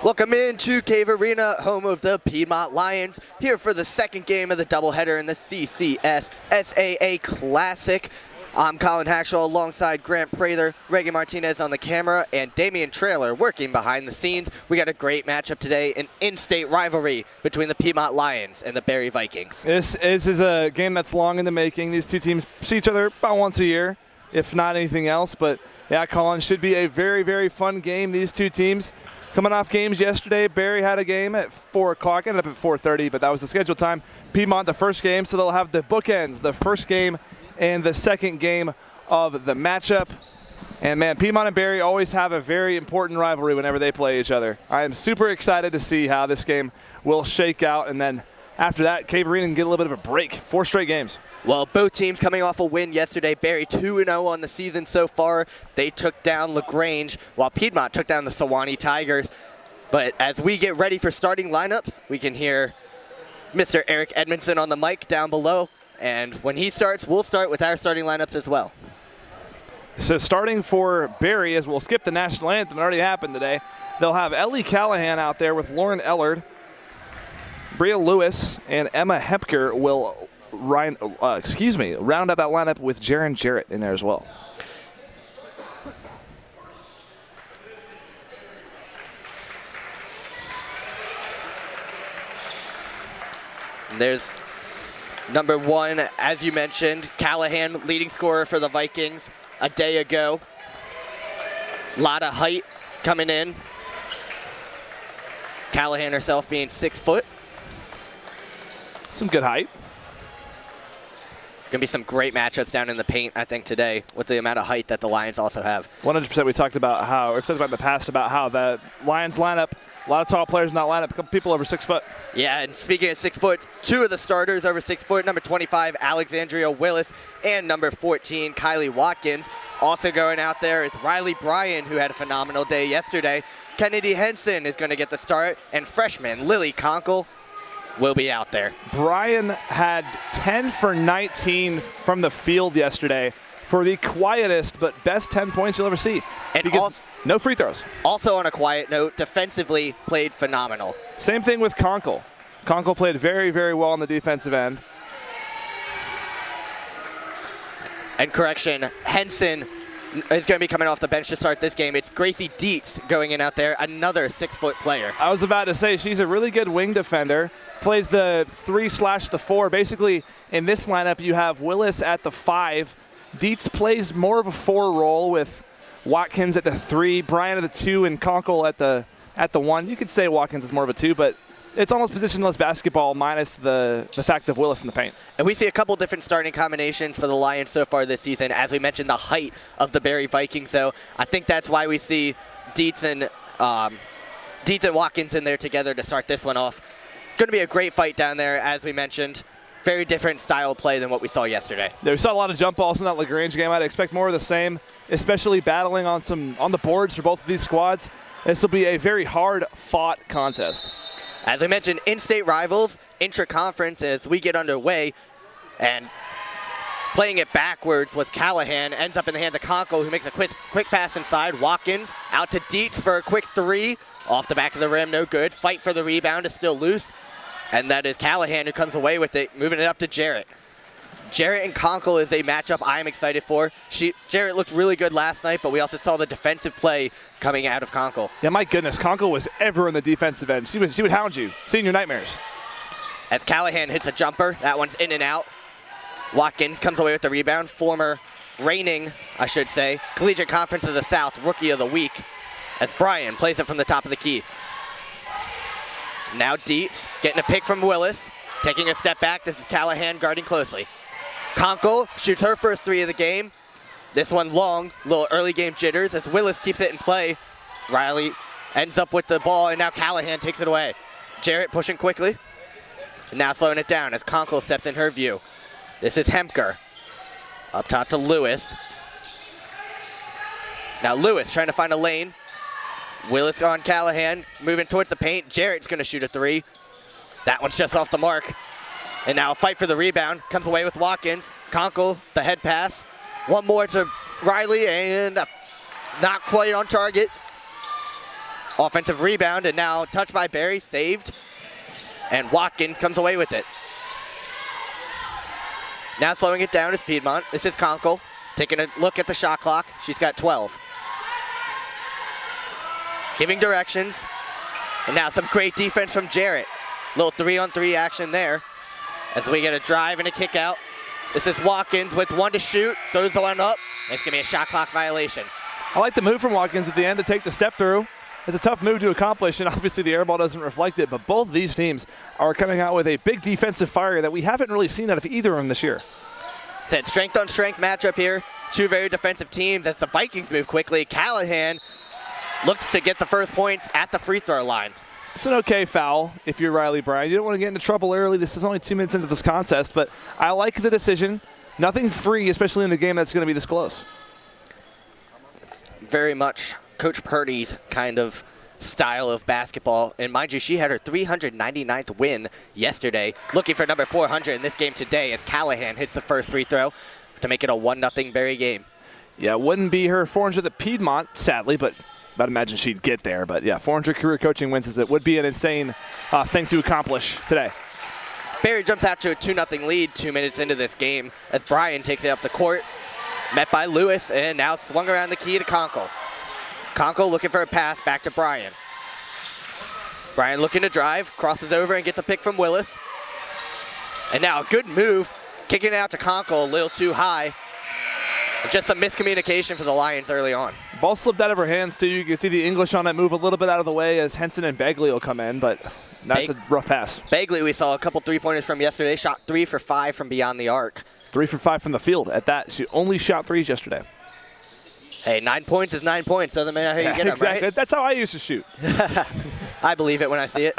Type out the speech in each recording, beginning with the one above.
Welcome into Cave Arena, home of the Piedmont Lions, here for the second game of the doubleheader in the CCS SAA Classic. I'm Colin Hackshaw alongside Grant Prather, Reagan Martinez on the camera, and Damian Trailer working behind the scenes. We got a great matchup today, an in-state rivalry between the Piedmont Lions and the Barry Vikings. This is a game that's long in the making. These two teams see each other about once a year, if not anything else. But yeah, Colin, should be a very, very fun game. These two teams coming off games yesterday. Barry had a game at 4 o'clock, ended up at 4:30, but that was the scheduled time. Piedmont, the first game, so they'll have the bookends, the first game and the second game of the matchup. And man, Piedmont and Barry always have a very important rivalry whenever they play each other. I am super excited to see how this game will shake out, and then after that, Cave Arena can get a little bit of a break. 4 straight games. Well, both teams coming off a win yesterday. Barry 2-0 on the season so far. They took down LaGrange, while Piedmont took down the Sewanee Tigers. But as we get ready for starting lineups, we can hear Mr. Eric Edmondson on the mic down below. And when he starts, we'll start with our starting lineups as well. So starting for Barry, as we'll skip the national anthem, it already happened today. They'll have Ellie Callahan out there with Lauren Ellard. Bria Lewis and Emma Hepker will round out that lineup with Jaron Jarrett in there as well. And there's number 1, as you mentioned, Callahan, leading scorer for the Vikings a day ago. A lot of height coming in. Callahan herself being 6 foot. Some good height. Going to be some great matchups down in the paint, I think, today with the amount of height that the Lions also have. 100%. We talked about how, we've talked about in the past about how the Lions lineup, a lot of tall players in that lineup, a couple people over 6 foot. Yeah, and speaking of 6 foot, 2 of the starters over 6 foot, number 25, Alexandria Willis, and number 14, Kylie Watkins. Also going out there is Riley Bryan, who had a phenomenal day yesterday. Kennedy Henson is going to get the start, and freshman Lily Conkle will be out there. Bryan had 10 for 19 from the field yesterday for the quietest but best 10 points you'll ever see. And also, no free throws. Also on a quiet note, defensively played phenomenal. Same thing with Conkle. Conkle played very, very well on the defensive end. And correction, Henson is going to be coming off the bench to start this game. It's Gracie Dietz going in out there, another 6 foot player. I was about to say, she's a really good wing defender. Plays the 3/4. Basically, in this lineup, you have Willis at the 5. Dietz plays more of a 4 role with Watkins at the 3, Bryan at the 2, and Conkle at the 1. You could say Watkins is more of a 2, but it's almost positionless basketball minus the fact of Willis in the paint. And we see a couple different starting combinations for the Lions so far this season. As we mentioned, the height of the Barry Vikings, so I think that's why we see Dietz and Watkins in there together to start this one off. Going to be a great fight down there, as we mentioned. Very different style of play than what we saw yesterday. Yeah, we saw a lot of jump balls in that LaGrange game. I'd expect more of the same, especially battling on the boards for both of these squads. This will be a very hard-fought contest. As I mentioned, in-state rivals, intra-conference as we get underway, and playing it backwards was Callahan. Ends up in the hands of Conkle, who makes a quick pass inside. Watkins out to Dietz for a quick 3. Off the back of the rim, no good. Fight for the rebound is still loose. And that is Callahan who comes away with it, moving it up to Jarrett. Jarrett and Conkle is a matchup I'm excited for. Jarrett looked really good last night, but we also saw the defensive play coming out of Conkle. Yeah, my goodness, Conkle was ever in the defensive end. She would hound you, seeing your nightmares. As Callahan hits a jumper, that one's in and out. Watkins comes away with the rebound. Former reigning, I should say, Collegiate Conference of the South Rookie of the Week, as Bryan plays it from the top of the key. Now Dietz getting a pick from Willis, taking a step back. This is Callahan guarding closely. Conkle shoots her first 3 of the game. This one long, little early game jitters as Willis keeps it in play. Riley ends up with the ball, and now Callahan takes it away. Jarrett pushing quickly, and now slowing it down as Conkle steps in her view. This is Hemker. Up top to Lewis. Now Lewis trying to find a lane. Willis on Callahan, moving towards the paint. Jarrett's going to shoot a 3. That one's just off the mark. And now a fight for the rebound. Comes away with Watkins. Conkle, the head pass. One more to Riley, and not quite on target. Offensive rebound, and now touched by Barry, saved. And Watkins comes away with it. Now slowing it down is Piedmont. This is Conkle taking a look at the shot clock. She's got 12. Giving directions. And now some great defense from Jarrett. Little 3-on-3 action there as we get a drive and a kick out. This is Watkins with 1 to shoot. Throws the one up. It's going to be a shot clock violation. I like the move from Watkins at the end to take the step through. It's a tough move to accomplish, and obviously the air ball doesn't reflect it, but both these teams are coming out with a big defensive fire that we haven't really seen out of either of them this year. Said strength on strength matchup here. Two very defensive teams as the Vikings move quickly. Callahan looks to get the first points at the free throw line. It's an okay foul if you're Riley Bryan. You don't want to get into trouble early. This is only 2 minutes into this contest, but I like the decision. Nothing free, especially in a game that's going to be this close. It's very much Coach Purdy's kind of style of basketball. And mind you, she had her 399th win yesterday, looking for number 400 in this game today as Callahan hits the first free throw to make it a 1-0 Berry game. Yeah, it wouldn't be her 400th at Piedmont, sadly, but I'd imagine she'd get there. But yeah, 400 career coaching wins is it would be an insane thing to accomplish today. Berry jumps out to a 2-0 lead 2 minutes into this game as Bryan takes it up the court, met by Lewis, and now swung around the key to Conkle. Conkle looking for a pass back to Bryan. Bryan looking to drive, crosses over and gets a pick from Willis. And now a good move, kicking it out to Conkle a little too high. Just some miscommunication for the Lions early on. Ball slipped out of her hands too. You can see the English on that move a little bit out of the way as Henson and Begley will come in, but that's a rough pass. Begley, we saw a couple three-pointers from yesterday, shot 3 for 5 from beyond the arc. 3 for 5 from the field. At that, she only shot threes yesterday. Hey, 9 points is 9 points. Doesn't matter how you get them, exactly. right? That's how I used to shoot. I believe it when I see it.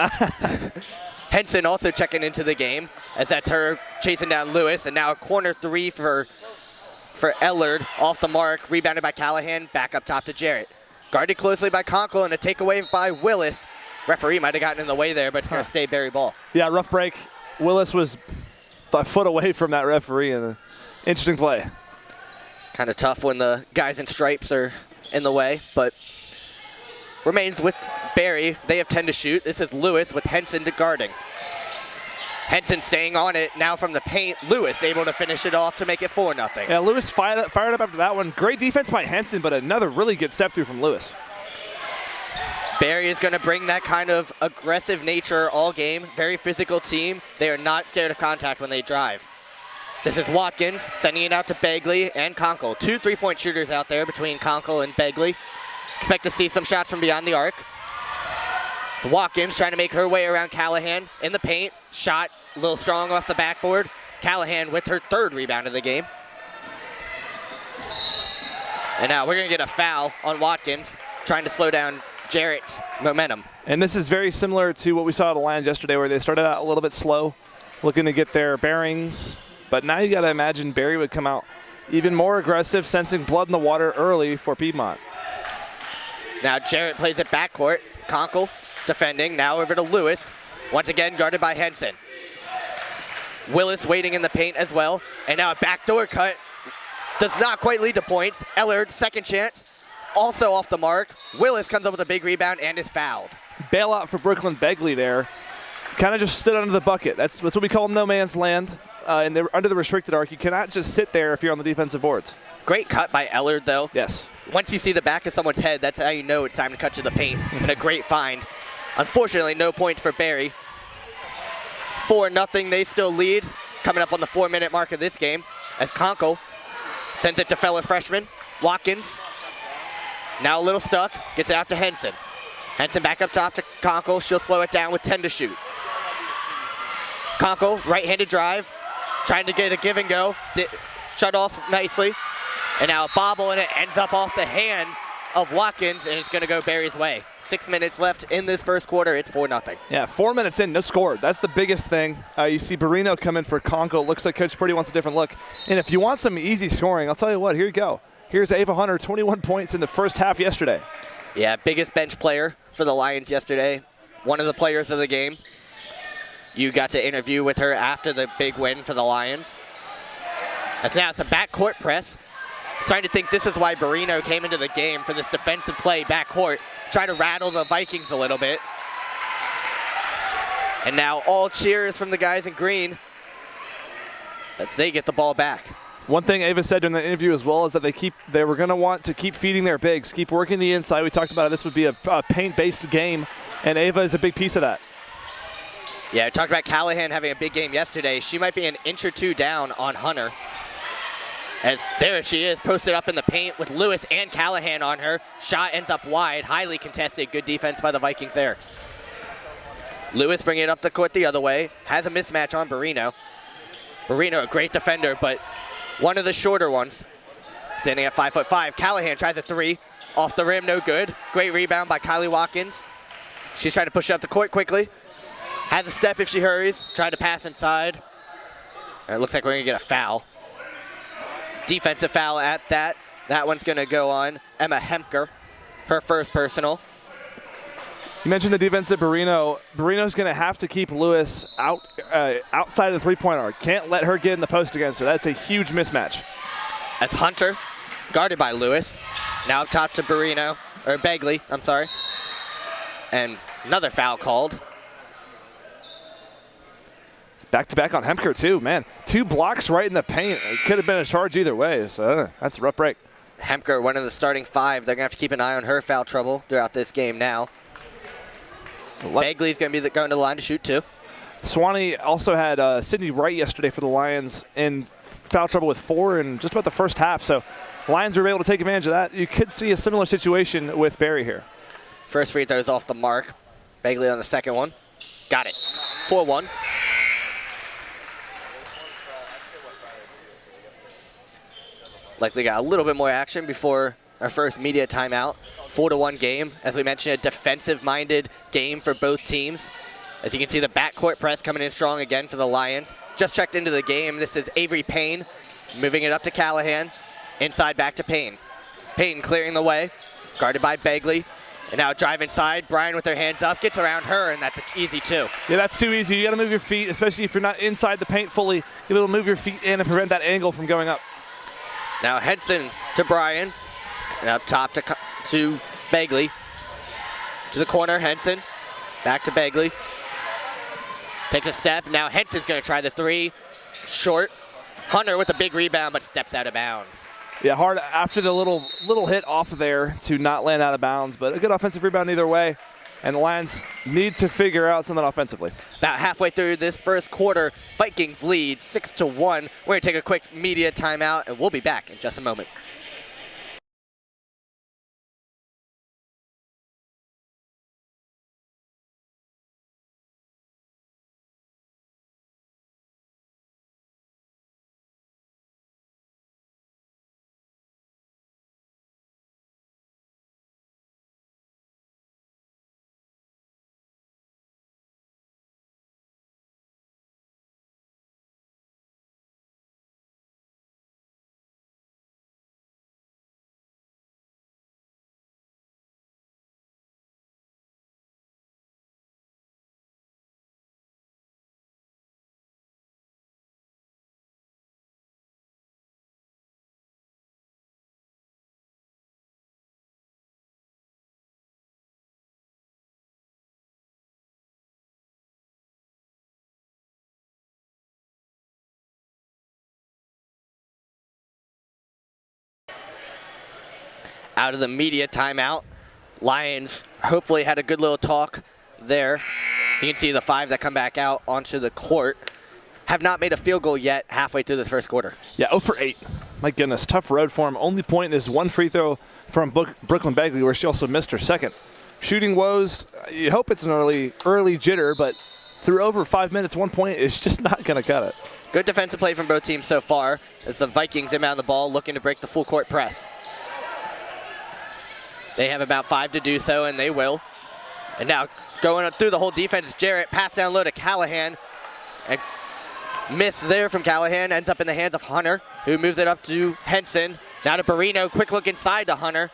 Henson also checking into the game as that's her chasing down Lewis, and now a corner 3 for Ellard off the mark, rebounded by Callahan, back up top to Jarrett. Guarded closely by Conkle and a takeaway by Willis. Referee might have gotten in the way there, but it's going to stay Berry ball. Yeah, rough break. Willis was a foot away from that referee, and an interesting play. Kind of tough when the guys in stripes are in the way, but remains with Berry. They have 10 to shoot. This is Lewis with Henson to guarding. Henson staying on it now from the paint. Lewis able to finish it off to make it 4-0. Yeah, Lewis fired up after that one. Great defense by Henson, but another really good step through from Lewis. Berry is going to bring that kind of aggressive nature all game. Very physical team. They are not scared of contact when they drive. This is Watkins sending it out to Begley and Conkle. 2 3-point shooters out there between Conkle and Begley. Expect to see some shots from beyond the arc. So Watkins trying to make her way around Callahan in the paint. Shot a little strong off the backboard. Callahan with her 3rd rebound of the game. And now we're going to get a foul on Watkins, trying to slow down Jarrett's momentum. And this is very similar to what we saw at the Lions yesterday, where they started out a little bit slow, looking to get their bearings. But now you got to imagine Berry would come out even more aggressive, sensing blood in the water early for Piedmont. Now Jarrett plays it backcourt. Conkle defending. Now over to Lewis. Once again guarded by Henson. Willis waiting in the paint as well. And now a backdoor cut. Does not quite lead to points. Ellard, second chance. Also off the mark. Willis comes up with a big rebound and is fouled. Bailout for Brooklyn Begley there. Kind of just stood under the bucket. That's what we call no man's land. And they're under the restricted arc. You cannot just sit there if you're on the defensive boards. Great cut by Ellard, though. Yes. Once you see the back of someone's head, that's how you know it's time to cut to the paint. And a great find. Unfortunately, no points for Berry. 4-0, they still lead. Coming up on the 4-minute mark of this game as Conkle sends it to fellow freshman Watkins. Now a little stuck, gets it out to Henson. Henson back up top to Conkle. She'll slow it down with 10 to shoot. Conkle, right-handed drive, trying to get a give and go. Shut off nicely. And now a bobble, and it ends up off the hand of Watkins, and it's going to go Berry's way. 6 minutes left in this first quarter. It's 4-0. Yeah, 4 minutes in, no score. That's the biggest thing. You see Barino come in for Conkle. Looks like Coach Purdy wants a different look. And if you want some easy scoring, I'll tell you what, here you go. Here's Ava Hunter, 21 points in the first half yesterday. Yeah, biggest bench player for the Lions yesterday. One of the players of the game. You got to interview with her after the big win for the Lions. That's now some backcourt press. Starting to think this is why Barino came into the game for this defensive play backcourt. try to rattle the Vikings a little bit. And now all cheers from the guys in green as they get the ball back. One thing Ava said during the interview as well is that they were going to want to keep feeding their bigs, keep working the inside. We talked about it. This would be a paint-based game, and Ava is a big piece of that. Yeah, we talked about Callahan having a big game yesterday. She might be an inch or two down on Hunter. As there she is, posted up in the paint with Lewis and Callahan on her. Shot ends up wide, highly contested. Good defense by the Vikings there. Lewis bringing it up the court the other way. Has a mismatch on Barrino. Barrino, a great defender, but one of the shorter ones. Standing at 5'5". Callahan tries a three. Off the rim, no good. Great rebound by Kylie Watkins. She's trying to push up the court quickly. Has a step if she hurries. Tried to pass inside. And it looks like we're going to get a foul. Defensive foul at that. That one's going to go on Emma Hemker, her first personal. You mentioned the defense at Barrino. Barrino's going to have to keep Lewis outside of the three-point arc. Can't let her get in the post against her. That's a huge mismatch. As Hunter, guarded by Lewis. Now up top to Barrino, or Begley, I'm sorry. And another foul called. Back-to-back on Hemker, too. Man, 2 blocks right in the paint. It could have been a charge either way, so that's a rough break. Hemker, one of the starting 5. They're going to have to keep an eye on her foul trouble throughout this game now. Begley's going to be going to the line to shoot, too. Swanee also had Sydney Wright yesterday for the Lions in foul trouble with 4 in just about the first half, so Lions were able to take advantage of that. You could see a similar situation with Barry here. First free throw is off the mark. Begley on the second one. Got it. 4-1. Likely got a little bit more action before our first media timeout. 4-1 game. As we mentioned, a defensive-minded game for both teams. As you can see, the backcourt press coming in strong again for the Lions. Just checked into the game. This is Avery Payne moving it up to Callahan. Inside back to Payne. Payne clearing the way. Guarded by Begley. And now drive inside. Bryan with her hands up. Gets around her, and that's easy too. Yeah, that's too easy. You got to move your feet, especially if you're not inside the paint fully. You're able to move your feet in and prevent that angle from going up. Now Henson to Bryan. And up top to Begley. To the corner, Henson. Back to Begley. Takes a step. Now Henson's going to try the 3. Short. Hunter with a big rebound, but steps out of bounds. Yeah, hard after the little hit off there to not land out of bounds, but a good offensive rebound either way. And the Lions need to figure out something offensively. About halfway through this first quarter, Vikings lead 6-1. We're going to take a quick media timeout, and we'll be back in just a moment. Out of the media timeout. Lions hopefully had a good little talk there. You can see the 5 that come back out onto the court have not made a field goal yet halfway through this first quarter. Yeah, 0 for 8. My goodness, tough road for him. Only point is 1 free throw from Brooklyn Begley, where she also missed her second. Shooting woes, you hope it's an early jitter, but through over 5 minutes, 1 point is just not going to cut it. Good defensive play from both teams so far as the Vikings inbound the ball, looking to break the full court press. They have about 5 to do so, and they will. And now going up through the whole defense is Jarrett. Pass down low to Callahan. And miss there from Callahan. Ends up in the hands of Hunter, who moves it up to Henson. Now to Barrino. Quick look inside to Hunter.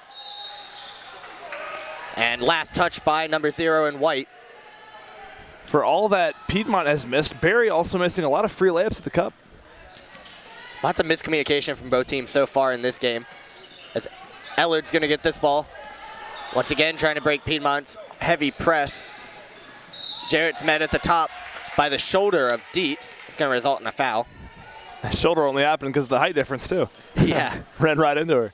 And last touch by number 0 in white. For all that Piedmont has missed, Barry also missing a lot of free layups at the cup. Lots of miscommunication from both teams so far in this game. As Ellard's going to get this ball. Once again, trying to break Piedmont's heavy press. Jarrett's met at the top by the shoulder of Dietz. It's going to result in a foul. The shoulder only happened because of the height difference, too. Yeah. Ran right into her.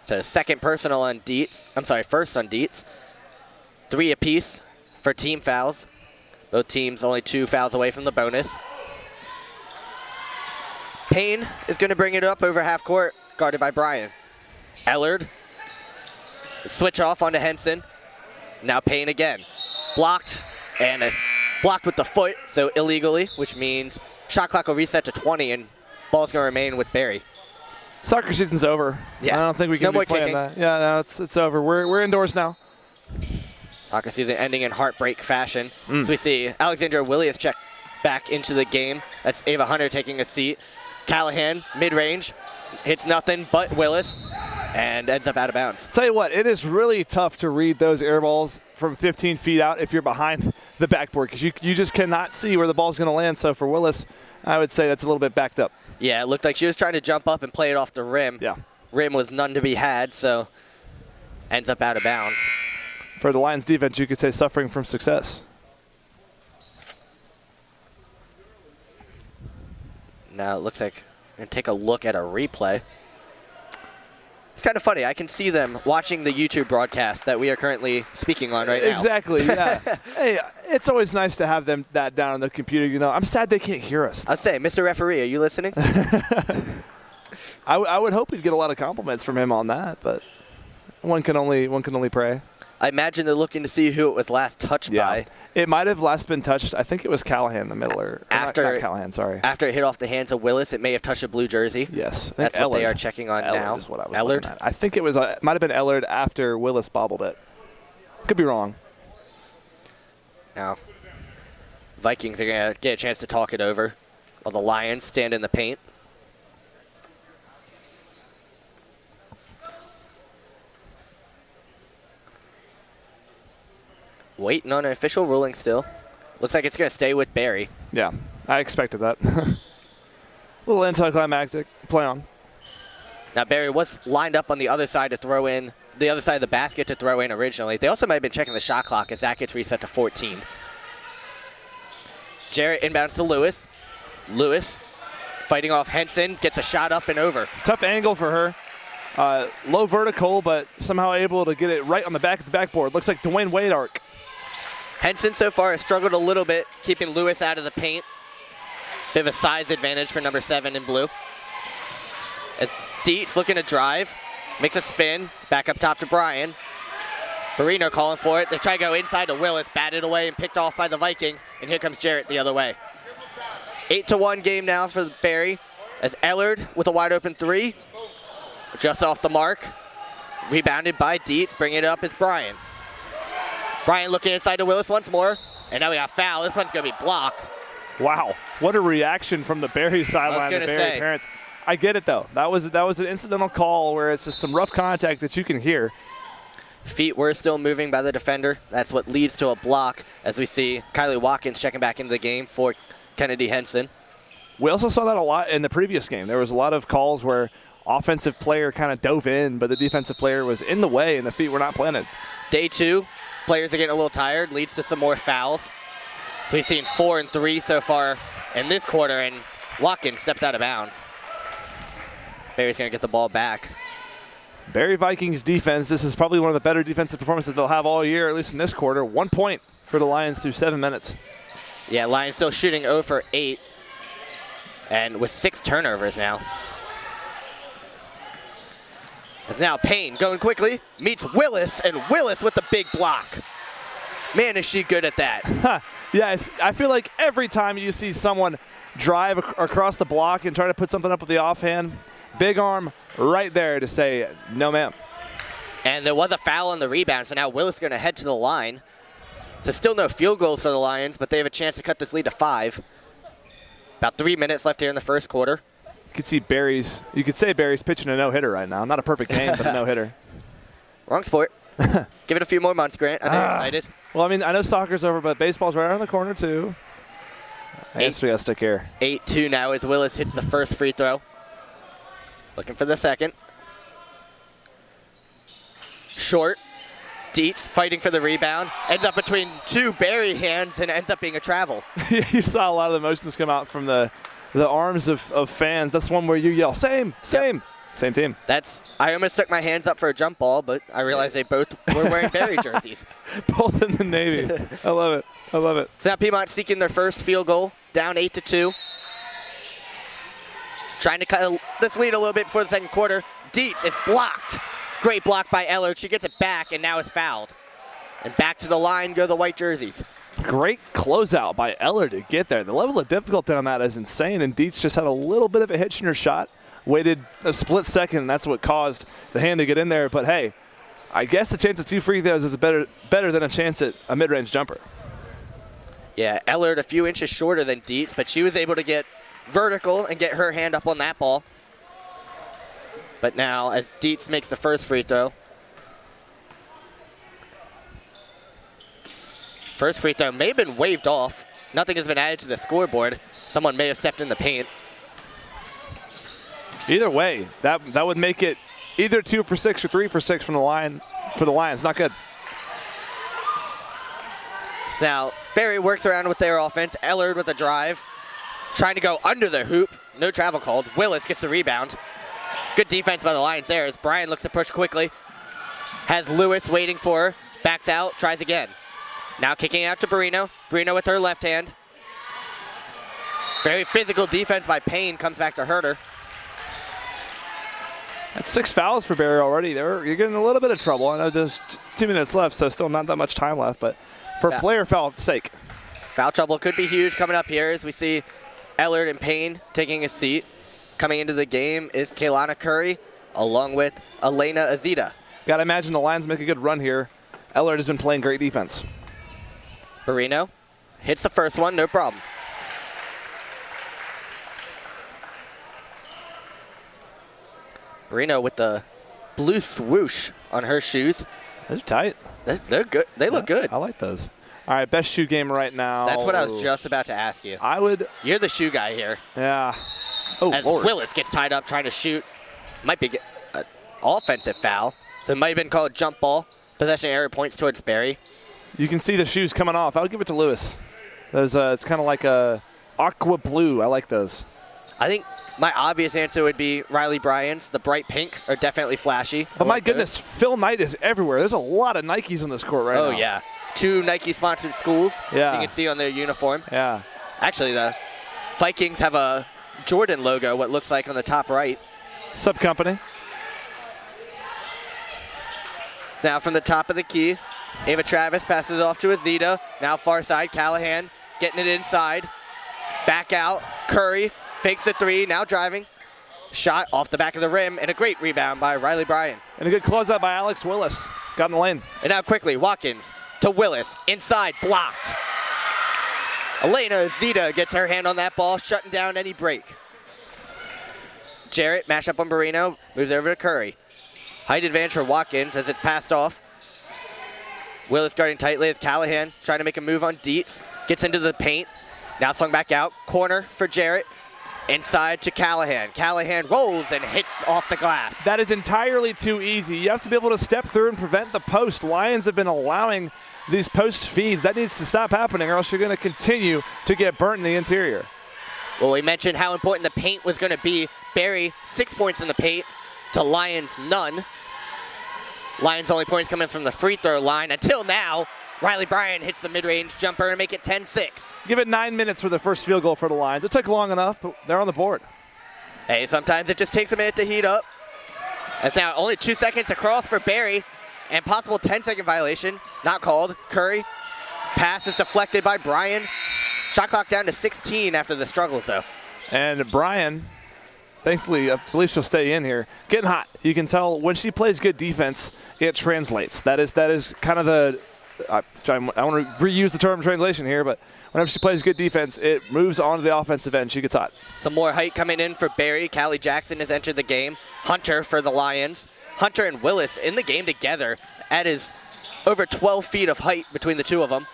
So second personal on Dietz. I'm sorry, first on Dietz. 3 apiece for team fouls. Both teams only 2 fouls away from the bonus. Payne is going to bring it up over half court, guarded by Bryan. Ellard. Switch off onto Henson. Now Payne again. Blocked, and blocked with the foot, so illegally, which means shot clock will reset to 20, and ball's going to remain with Barry. Soccer season's over. Yeah. I don't think we can be playing that. Yeah, no, it's over. We're indoors now. Soccer season ending in heartbreak fashion. So we see Alexandra Williams check back into the game. That's Ava Hunter taking a seat. Callahan, mid-range, hits nothing but Willis, and ends up out of bounds. Tell you what, it is really tough to read those air balls from 15 feet out if you're behind the backboard, because you just cannot see where the ball's going to land. So for Willis, I would say that's a little bit backed up. Yeah, it looked like she was trying to jump up and play it off the rim. Yeah. Rim was none to be had, so ends up out of bounds. For the Lions defense, you could say suffering from success. Now it looks like we're going to take a look at a replay. It's kind of funny. I can see them watching the YouTube broadcast that we are currently speaking on right now. Exactly, yeah. Hey, it's always nice to have them that down on the computer. You know, I'm sad they can't hear us. I'll say, Mr. Referee, are you listening? I would hope we'd get a lot of compliments from him on that, but one can only pray. I imagine they're looking to see who it was last touched by. It might have last been touched. I think it was Callahan, the middler. After not Callahan, sorry. After it hit off the hands of Willis, it may have touched a blue jersey. Yes. That's what they are checking on Ellard now. Is what I was Ellard? looking at. I think it might have been Ellard after Willis bobbled it. Could be wrong. Now, Vikings are going to get a chance to talk it over while the Lions stand in the paint. Waiting on an official ruling still. Looks like it's going to stay with Barry. Yeah, I expected that. A little anticlimactic. Play on. Now Barry was lined up on the other side to throw in, the other side of the basket to throw in originally. They also might have been checking the shot clock as that gets reset to 14. Jarrett inbounds to Lewis. Lewis fighting off Henson, gets a shot up and over. Tough angle for her. Low vertical, but somehow able to get it right on the back of the backboard. Looks like Dwayne Wade arc. Henson so far has struggled a little bit, keeping Lewis out of the paint. Bit of a size advantage for number 7 in blue. As Dietz looking to drive, makes a spin, back up top to Bryan. Barino calling for it. They try to go inside to Willis, batted away and picked off by the Vikings, and here comes Jarrett the other way. 8-1 game now for Barry, as Ellard with a wide open 3, just off the mark. Rebounded by Dietz, bringing it up is Bryan. Bryan looking inside to Willis once more, and now we got foul. This one's going to be blocked. Wow, what a reaction from the Barry sideline, the Barry parents. I get it, though. That was an incidental call where it's just some rough contact that you can hear. Feet were still moving by the defender. That's what leads to a block, as we see Kylie Watkins checking back into the game for Kennedy Henson. We also saw that a lot in the previous game. There was a lot of calls where offensive player kind of dove in, but the defensive player was in the way and the feet were not planted. Day 2, players are getting a little tired, leads to some more fouls. So we've seen 4 and 3 so far in this quarter, and Watkins steps out of bounds. Barry's going to get the ball back. Barry Vikings defense, this is probably one of the better defensive performances they'll have all year, at least in this quarter. 1 point for the Lions through 7 minutes. Yeah, Lions still shooting 0 for 8, and with 6 turnovers now. As now Payne going quickly, meets Willis, and Willis with the big block. Man, is she good at that. Yes, I feel like every time you see someone drive across the block and try to put something up with the offhand, big arm right there to say, no ma'am. And there was a foul on the rebound, so now Willis going to head to the line. So still no field goals for the Lions, but they have a chance to cut this lead to 5. About 3 minutes left here in the first quarter. You could say Barry's pitching a no-hitter right now. Not a perfect game, but a no-hitter. Wrong sport. Give it a few more months, Grant. I know you're excited. Well, I mean, I know soccer's over, but baseball's right around the corner, too. I guess we got to stick here. 8-2 now as Willis hits the first free throw. Looking for the second. short. Dietz fighting for the rebound. Ends up between two Barry hands and ends up being a travel. You saw a lot of the emotions come out from the arms of fans. That's one where you yell, same. Yep. Same team. I almost took my hands up for a jump ball, but I realized they both were wearing Barry jerseys. Both in the Navy. I love it. So now Piedmont seeking their first field goal, down 8-2. Trying to cut this lead a little bit before the second quarter. Dietz is blocked. Great block by Ellard. She gets it back and now is fouled. And back to the line go the white jerseys. Great closeout by Ellard to get there. The level of difficulty on that is insane, and Dietz just had a little bit of a hitch in her shot. Waited a split second, and that's what caused the hand to get in there. But, hey, I guess a chance at 2 free throws is better than a chance at a mid-range jumper. Yeah, Ellard a few inches shorter than Dietz, but she was able to get vertical and get her hand up on that ball. But now, as Dietz makes the first free throw. First free throw may have been waved off. Nothing has been added to the scoreboard. Someone may have stepped in the paint. Either way, that would make it either 2 for 6 or 3 for 6 from the line for the Lions. Not good. Now, Barry works around with their offense. Ellard with a drive. Trying to go under the hoop. No travel called. Willis gets the rebound. Good defense by the Lions there as Brian looks to push quickly. Has Lewis waiting for her. Backs out. Tries again. Now kicking out to Barrino. Barrino with her left hand. Very physical defense by Payne. Comes back to hurt her. That's 6 fouls for Barry already. You're getting a little bit of trouble. I know there's 2 minutes left, so still not that much time left. But for player foul sake. Foul trouble could be huge coming up here as we see Ellard and Payne taking a seat. Coming into the game is Kaylana Curry along with Elena Azita. Got to imagine the Lions make a good run here. Ellard has been playing great defense. Barrino hits the first one, no problem. Barrino with the blue swoosh on her shoes. Those are tight. They're good. They look good. I like those. All right, best shoe game right now. That's what I was just about to ask you. You're the shoe guy here. Yeah. As Lord. Willis gets tied up trying to shoot. Might be an offensive foul. So it might have been called jump ball. Possession area points towards Barry. You can see the shoes coming off. I'll give it to Lewis. Those, it's kind of like a aqua blue. I like those. I think my obvious answer would be Riley Bryan's. The bright pink are definitely flashy. But my goodness, Phil Knight is everywhere. There's a lot of Nikes on this court right now. Oh, yeah. 2 Nike-sponsored schools. Yeah. You can see on their uniforms. Yeah. Actually, the Vikings have a Jordan logo, what looks like on the top right. Sub company. Now from the top of the key, Ava Travis passes off to Azita. Now far side, Callahan getting it inside. Back out, Curry fakes the 3, now driving. Shot off the back of the rim, and a great rebound by Riley Bryan. And a good closeout by Alex Willis. Got in the lane. And now quickly, Watkins to Willis, inside, blocked. Elena Azita gets her hand on that ball, shutting down any break. Jarrett, mash up on Barrino, moves over to Curry. Height advantage for Watkins as it's passed off. Willis guarding tightly as Callahan trying to make a move on Dietz. Gets into the paint. Now swung back out. Corner for Jarrett. Inside to Callahan. Callahan rolls and hits off the glass. That is entirely too easy. You have to be able to step through and prevent the post. Lions have been allowing these post feeds. That needs to stop happening or else you're going to continue to get burnt in the interior. Well, we mentioned how important the paint was going to be. Barry, 6 points in the paint to Lions, none. Lions' only points coming from the free throw line. Until now, Riley Bryan hits the mid-range jumper and make it 10-6. Give it 9 minutes for the first field goal for the Lions. It took long enough, but they're on the board. Hey, sometimes it just takes a minute to heat up. That's now only 2 seconds across for Barry. And possible 10-second violation, not called. Curry, pass is deflected by Bryan. Shot clock down to 16 after the struggles, though. And Bryan, thankfully, I believe she'll stay in here, getting hot. You can tell when she plays good defense, it translates. That is kind of the, I want to reuse the term translation here, but whenever she plays good defense, it moves on to the offensive end. She gets hot. Some more height coming in for Barry. Callie Jackson has entered the game. Hunter for the Lions. Hunter and Willis in the game together. That is over 12 feet of height between the two of them.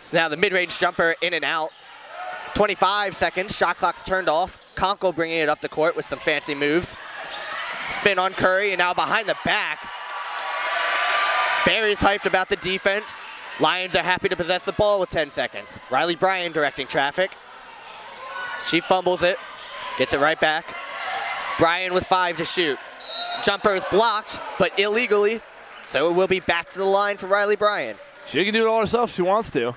So now the mid-range jumper in and out. 25 seconds. Shot clock's turned off. Conkle bringing it up the court with some fancy moves. Spin on Curry, and now behind the back. Barry's hyped about the defense. Lions are happy to possess the ball with 10 seconds. Riley Bryan directing traffic. She fumbles it, gets it right back. Bryan with 5 to shoot. Jumper is blocked, but illegally, so it will be back to the line for Riley Bryan. She can do it all herself if she wants to. You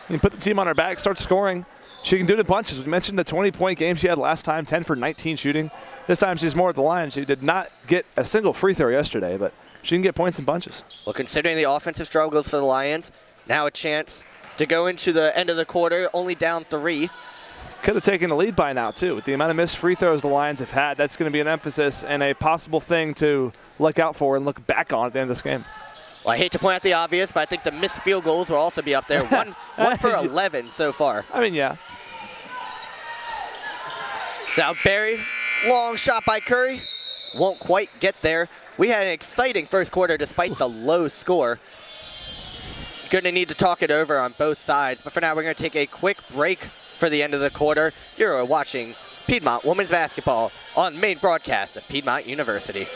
can put the team on her back, start scoring. She can do it in bunches. We mentioned the 20-point game she had last time, 10 for 19 shooting. This time she's more at the line. She did not get a single free throw yesterday, but she can get points in bunches. Well, considering the offensive struggles for the Lions, now a chance to go into the end of the quarter, only down 3. Could have taken the lead by now, too. With the amount of missed free throws the Lions have had, that's going to be an emphasis and a possible thing to look out for and look back on at the end of this game. Well, I hate to point out the obvious, but I think the missed field goals will also be up there. One for 11 so far. I mean, yeah. Now Barry, long shot by Curry. Won't quite get there. We had an exciting first quarter despite the low score. Gonna need to talk it over on both sides, but for now we're gonna take a quick break for the end of the quarter. You're watching Piedmont Women's Basketball on main broadcast of Piedmont University.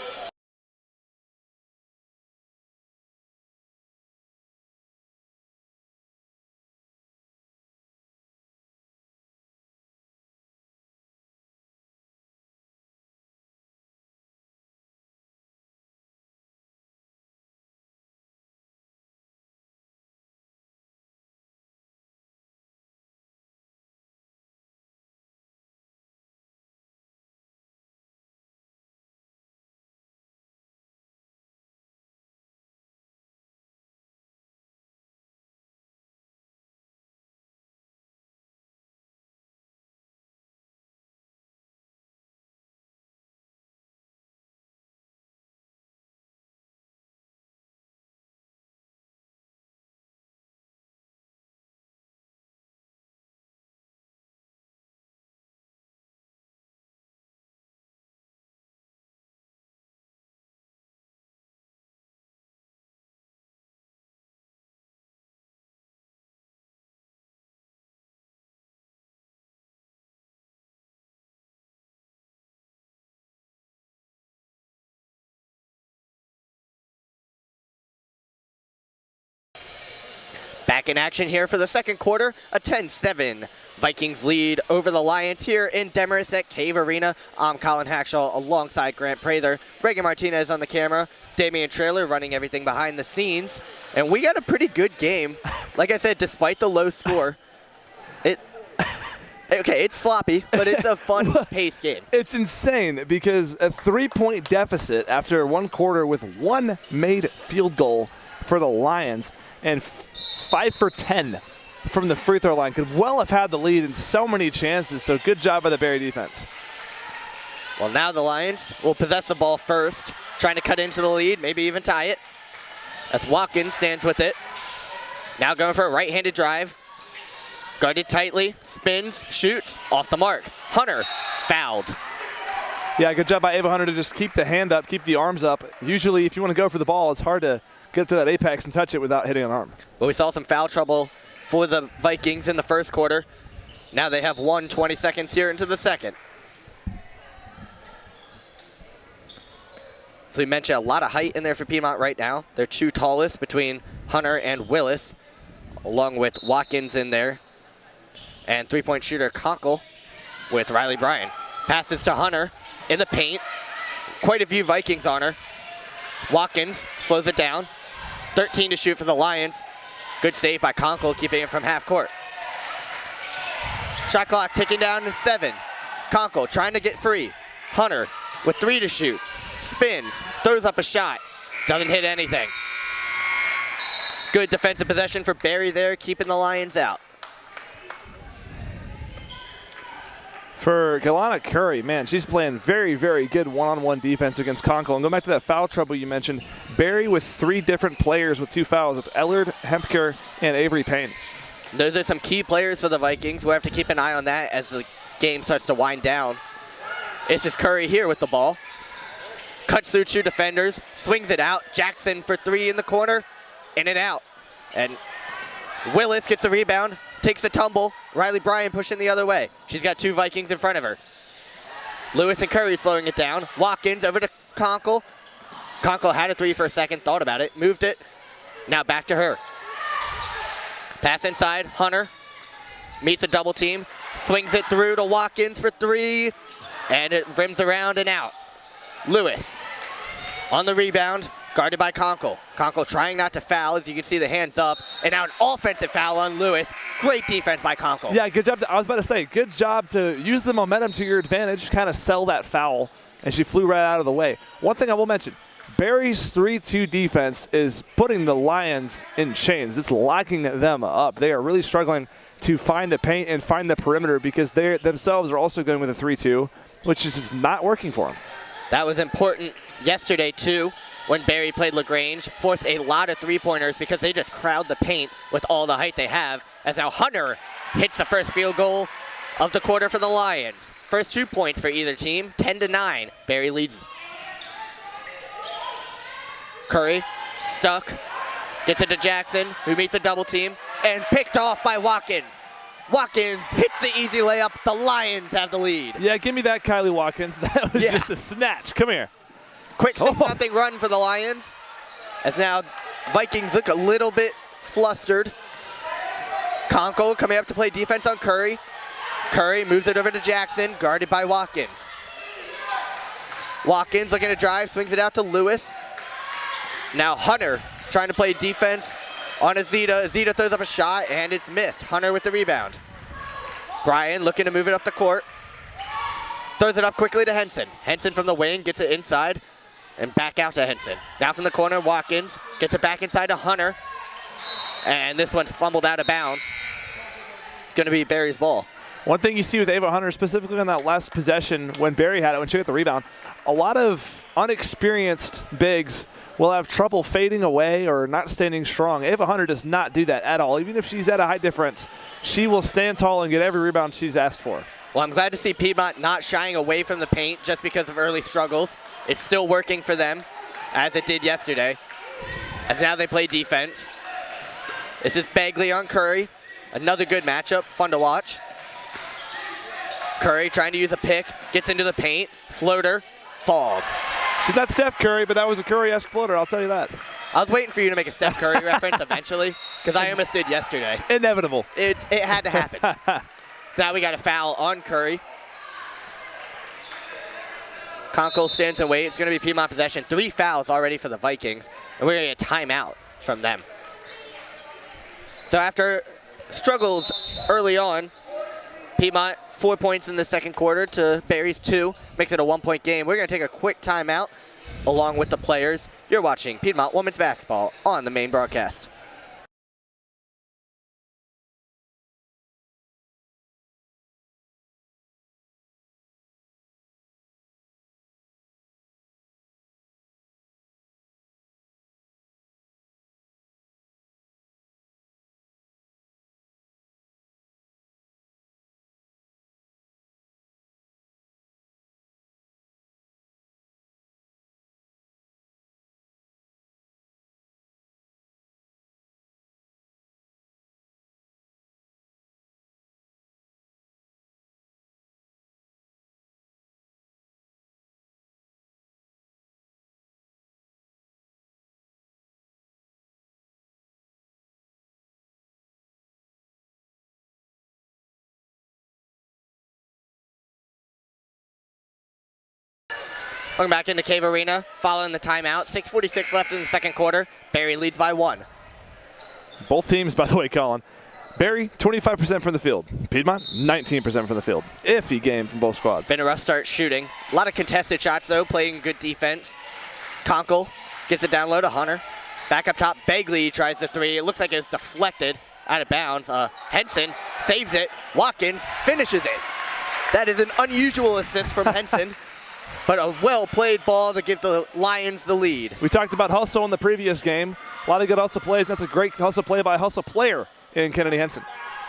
Back in action here for the second quarter, a 10-7 Vikings lead over the Lions here in Demarest at Cave Arena. I'm Colin Hackshaw alongside Grant Prather. Reagan Martinez on the camera. Damian Trailer running everything behind the scenes. And we got a pretty good game. Like I said, despite the low score, it's sloppy, but it's a fun-paced game. It's insane because a 3-point deficit after one quarter with one made field goal for the Lions and 5 for 10 from the free throw line. Could well have had the lead in so many chances, so good job by the Barry defense. Well, now the Lions will possess the ball first, trying to cut into the lead, maybe even tie it. As Watkins stands with it. Now going for a right-handed drive. Guarded tightly, spins, shoots, off the mark. Hunter fouled. Yeah, good job by Ava Hunter to just keep the hand up, keep the arms up. Usually, if you want to go for the ball, it's hard to get up to that apex and touch it without hitting an arm. Well, we saw some foul trouble for the Vikings in the first quarter. Now they have 20 seconds here into the second. So we mentioned a lot of height in there for Piedmont right now. They're 2 tallest between Hunter and Willis, along with Watkins in there. And 3-point shooter Conkle with Riley Bryan. Passes to Hunter in the paint. Quite a few Vikings on her. Watkins slows it down. 13 to shoot for the Lions. Good save by Conkle, keeping it from half court. Shot clock ticking down to 7. Conkle trying to get free. Hunter with 3 to shoot. Spins, throws up a shot. Doesn't hit anything. Good defensive possession for Barry there, keeping the Lions out. For Galana Curry, man, she's playing very, very good one-on-one defense against Conkle. And going back to that foul trouble you mentioned, Barry with 3 different players with 2 fouls. It's Ellard, Hempker, and Avery Payne. Those are some key players for the Vikings. We'll have to keep an eye on that as the game starts to wind down. It's just Curry here with the ball. Cuts through 2 defenders, swings it out. Jackson for 3 in the corner, in and out. And Willis gets the rebound, takes the tumble. Riley Bryan pushing the other way. She's got 2 Vikings in front of her. Lewis and Curry slowing it down. Watkins over to Conkle. Conkle had a three for a second, thought about it, moved it. Now back to her. Pass inside, Hunter meets a double team, swings it through to Watkins for three, and it rims around and out. Lewis on the rebound, guarded by Conkle. Conkle trying not to foul, as you can see the hands up, and now an offensive foul on Lewis. Great defense by Conkle. Yeah, good job. I was about to say, good job to use the momentum to your advantage, kind of sell that foul, and she flew right out of the way. One thing I will mention, Barry's 3-2 defense is putting the Lions in chains. It's locking them up. They are really struggling to find the paint and find the perimeter because they themselves are also going with a 3-2, which is just not working for them. That was important yesterday, too, when Barry played LaGrange. Forced a lot of three-pointers because they just crowd the paint with all the height they have, as now Hunter hits the first field goal of the quarter for the Lions. First 2 points for either team, 10-9. Barry leads. Curry, stuck, gets it to Jackson, who meets a double team, and picked off by Watkins. Watkins hits the easy layup. The Lions have the lead. Yeah, give me that, Kylie Watkins. That was just a snatch. Come here. Quick 6-0 run for the Lions, as now Vikings look a little bit flustered. Conkle coming up to play defense on Curry. Curry moves it over to Jackson, guarded by Watkins. Watkins looking to drive, swings it out to Lewis. Now Hunter trying to play defense on Azita. Azita throws up a shot, and it's missed. Hunter with the rebound. Bryan looking to move it up the court. Throws it up quickly to Henson. Henson from the wing gets it inside and back out to Henson. Now from the corner, Watkins gets it back inside to Hunter. And this one's fumbled out of bounds. It's going to be Barry's ball. One thing you see with Ava Hunter, specifically on that last possession when Barry had it, when she got the rebound, a lot of unexperienced bigs will have trouble fading away or not standing strong. Ava Hunter does not do that at all. Even if she's at a high difference, she will stand tall and get every rebound she's asked for. Well, I'm glad to see Piedmont not shying away from the paint just because of early struggles. It's still working for them, as it did yesterday, as now they play defense. This is Bagley on Curry. Another good matchup, fun to watch. Curry trying to use a pick, gets into the paint, floater, falls. She's not Steph Curry, but that was a Curry-esque floater, I'll tell you that. I was waiting for you to make a Steph Curry reference eventually, because I almost did yesterday. Inevitable. It had to happen. So now we got a foul on Curry. Conkle stands and waits. It's going to be Piedmont possession. 3 fouls already for the Vikings, and we're going to get a timeout from them. So after struggles early on, Piedmont 4 points in the second quarter to Barry's 2. Makes it a 1-point game. We're going to take a quick timeout along with the players. You're watching Piedmont Women's Basketball on the main broadcast. Welcome back into Cave Arena following the timeout. 6:46 left in the second quarter. Barry leads by 1. Both teams, by the way, Colin. Barry, 25% from the field. Piedmont, 19% from the field. Iffy game from both squads. Been a rough start shooting. A lot of contested shots, though, playing good defense. Conkle gets it down low to Hunter. Back up top, Bagley tries the 3. It looks like it's deflected out of bounds. Henson saves it. Watkins finishes it. That is an unusual assist from Henson. But a well-played ball to give the Lions the lead. We talked about hustle in the previous game. A lot of good hustle plays. That's a great hustle play by a hustle player in Kennedy Henson.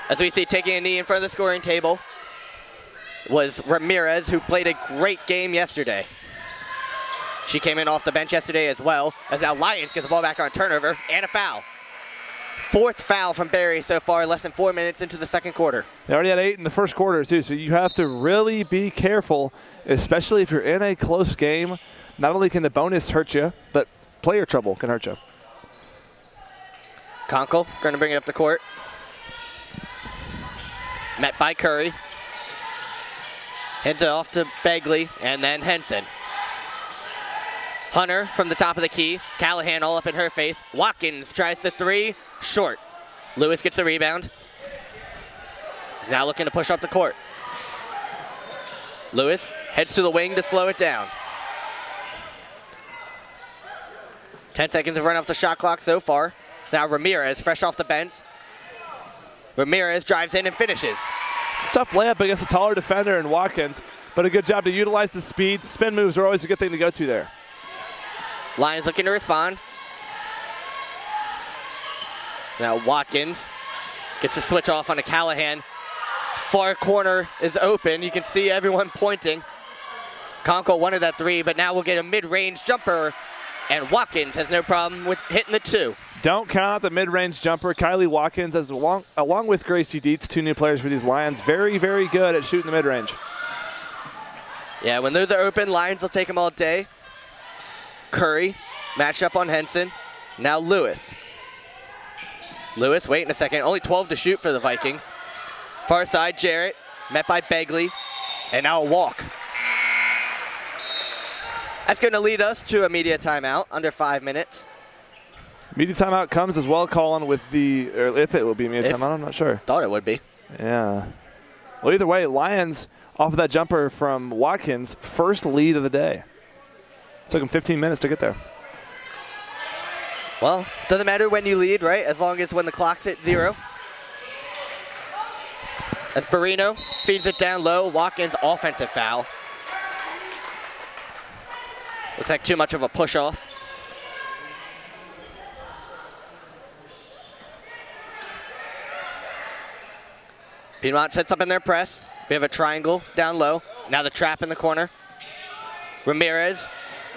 As we see taking a knee in front of the scoring table was Ramirez, who played a great game yesterday. She came in off the bench yesterday as well, as now Lions get the ball back on turnover and a foul. 4th foul from Barry so far, less than 4 minutes into the second quarter. They already had 8 in the first quarter, too, so you have to really be careful, especially if you're in a close game. Not only can the bonus hurt you, but player trouble can hurt you. Conkle going to bring it up the court. Met by Curry. Hands it off to Begley, and then Henson. Hunter from the top of the key. Callahan all up in her face. Watkins tries the 3, short. Lewis gets the rebound. Now looking to push up the court. Lewis heads to the wing to slow it down. 10 seconds of run off the shot clock so far. Now Ramirez, fresh off the bench. Ramirez drives in and finishes. It's a tough layup against a taller defender in Watkins, but a good job to utilize the speed. Spin moves are always a good thing to go to there. Lions looking to respond. So now Watkins gets the switch off on a Callahan. Far corner is open. You can see everyone pointing. Conkle wanted that 3, but now we'll get a mid-range jumper, and Watkins has no problem with hitting the 2. Don't count out the mid-range jumper. Kylie Watkins, along with Gracie Dietz, 2 new players for these Lions, very, very good at shooting the mid-range. Yeah, when those are open, Lions will take them all day. Curry, matched up on Henson. Now Lewis. Lewis, wait a second. Only 12 to shoot for the Vikings. Far side, Jarrett, met by Begley. And now a walk. That's going to lead us to a media timeout, under 5 minutes. Media timeout comes as well, Colin, with the, or if it will be media timeout, I'm not sure. Thought it would be. Yeah. Well, either way, Lions, off of that jumper from Watkins, first lead of the day. Took them 15 minutes to get there. Well, doesn't matter when you lead, right? As long as when the clock's at 0. As Barino feeds it down low, Watkins offensive foul. Looks like too much of a push-off. Piedmont sets up in their press. We have a triangle down low. Now the trap in the corner. Ramirez,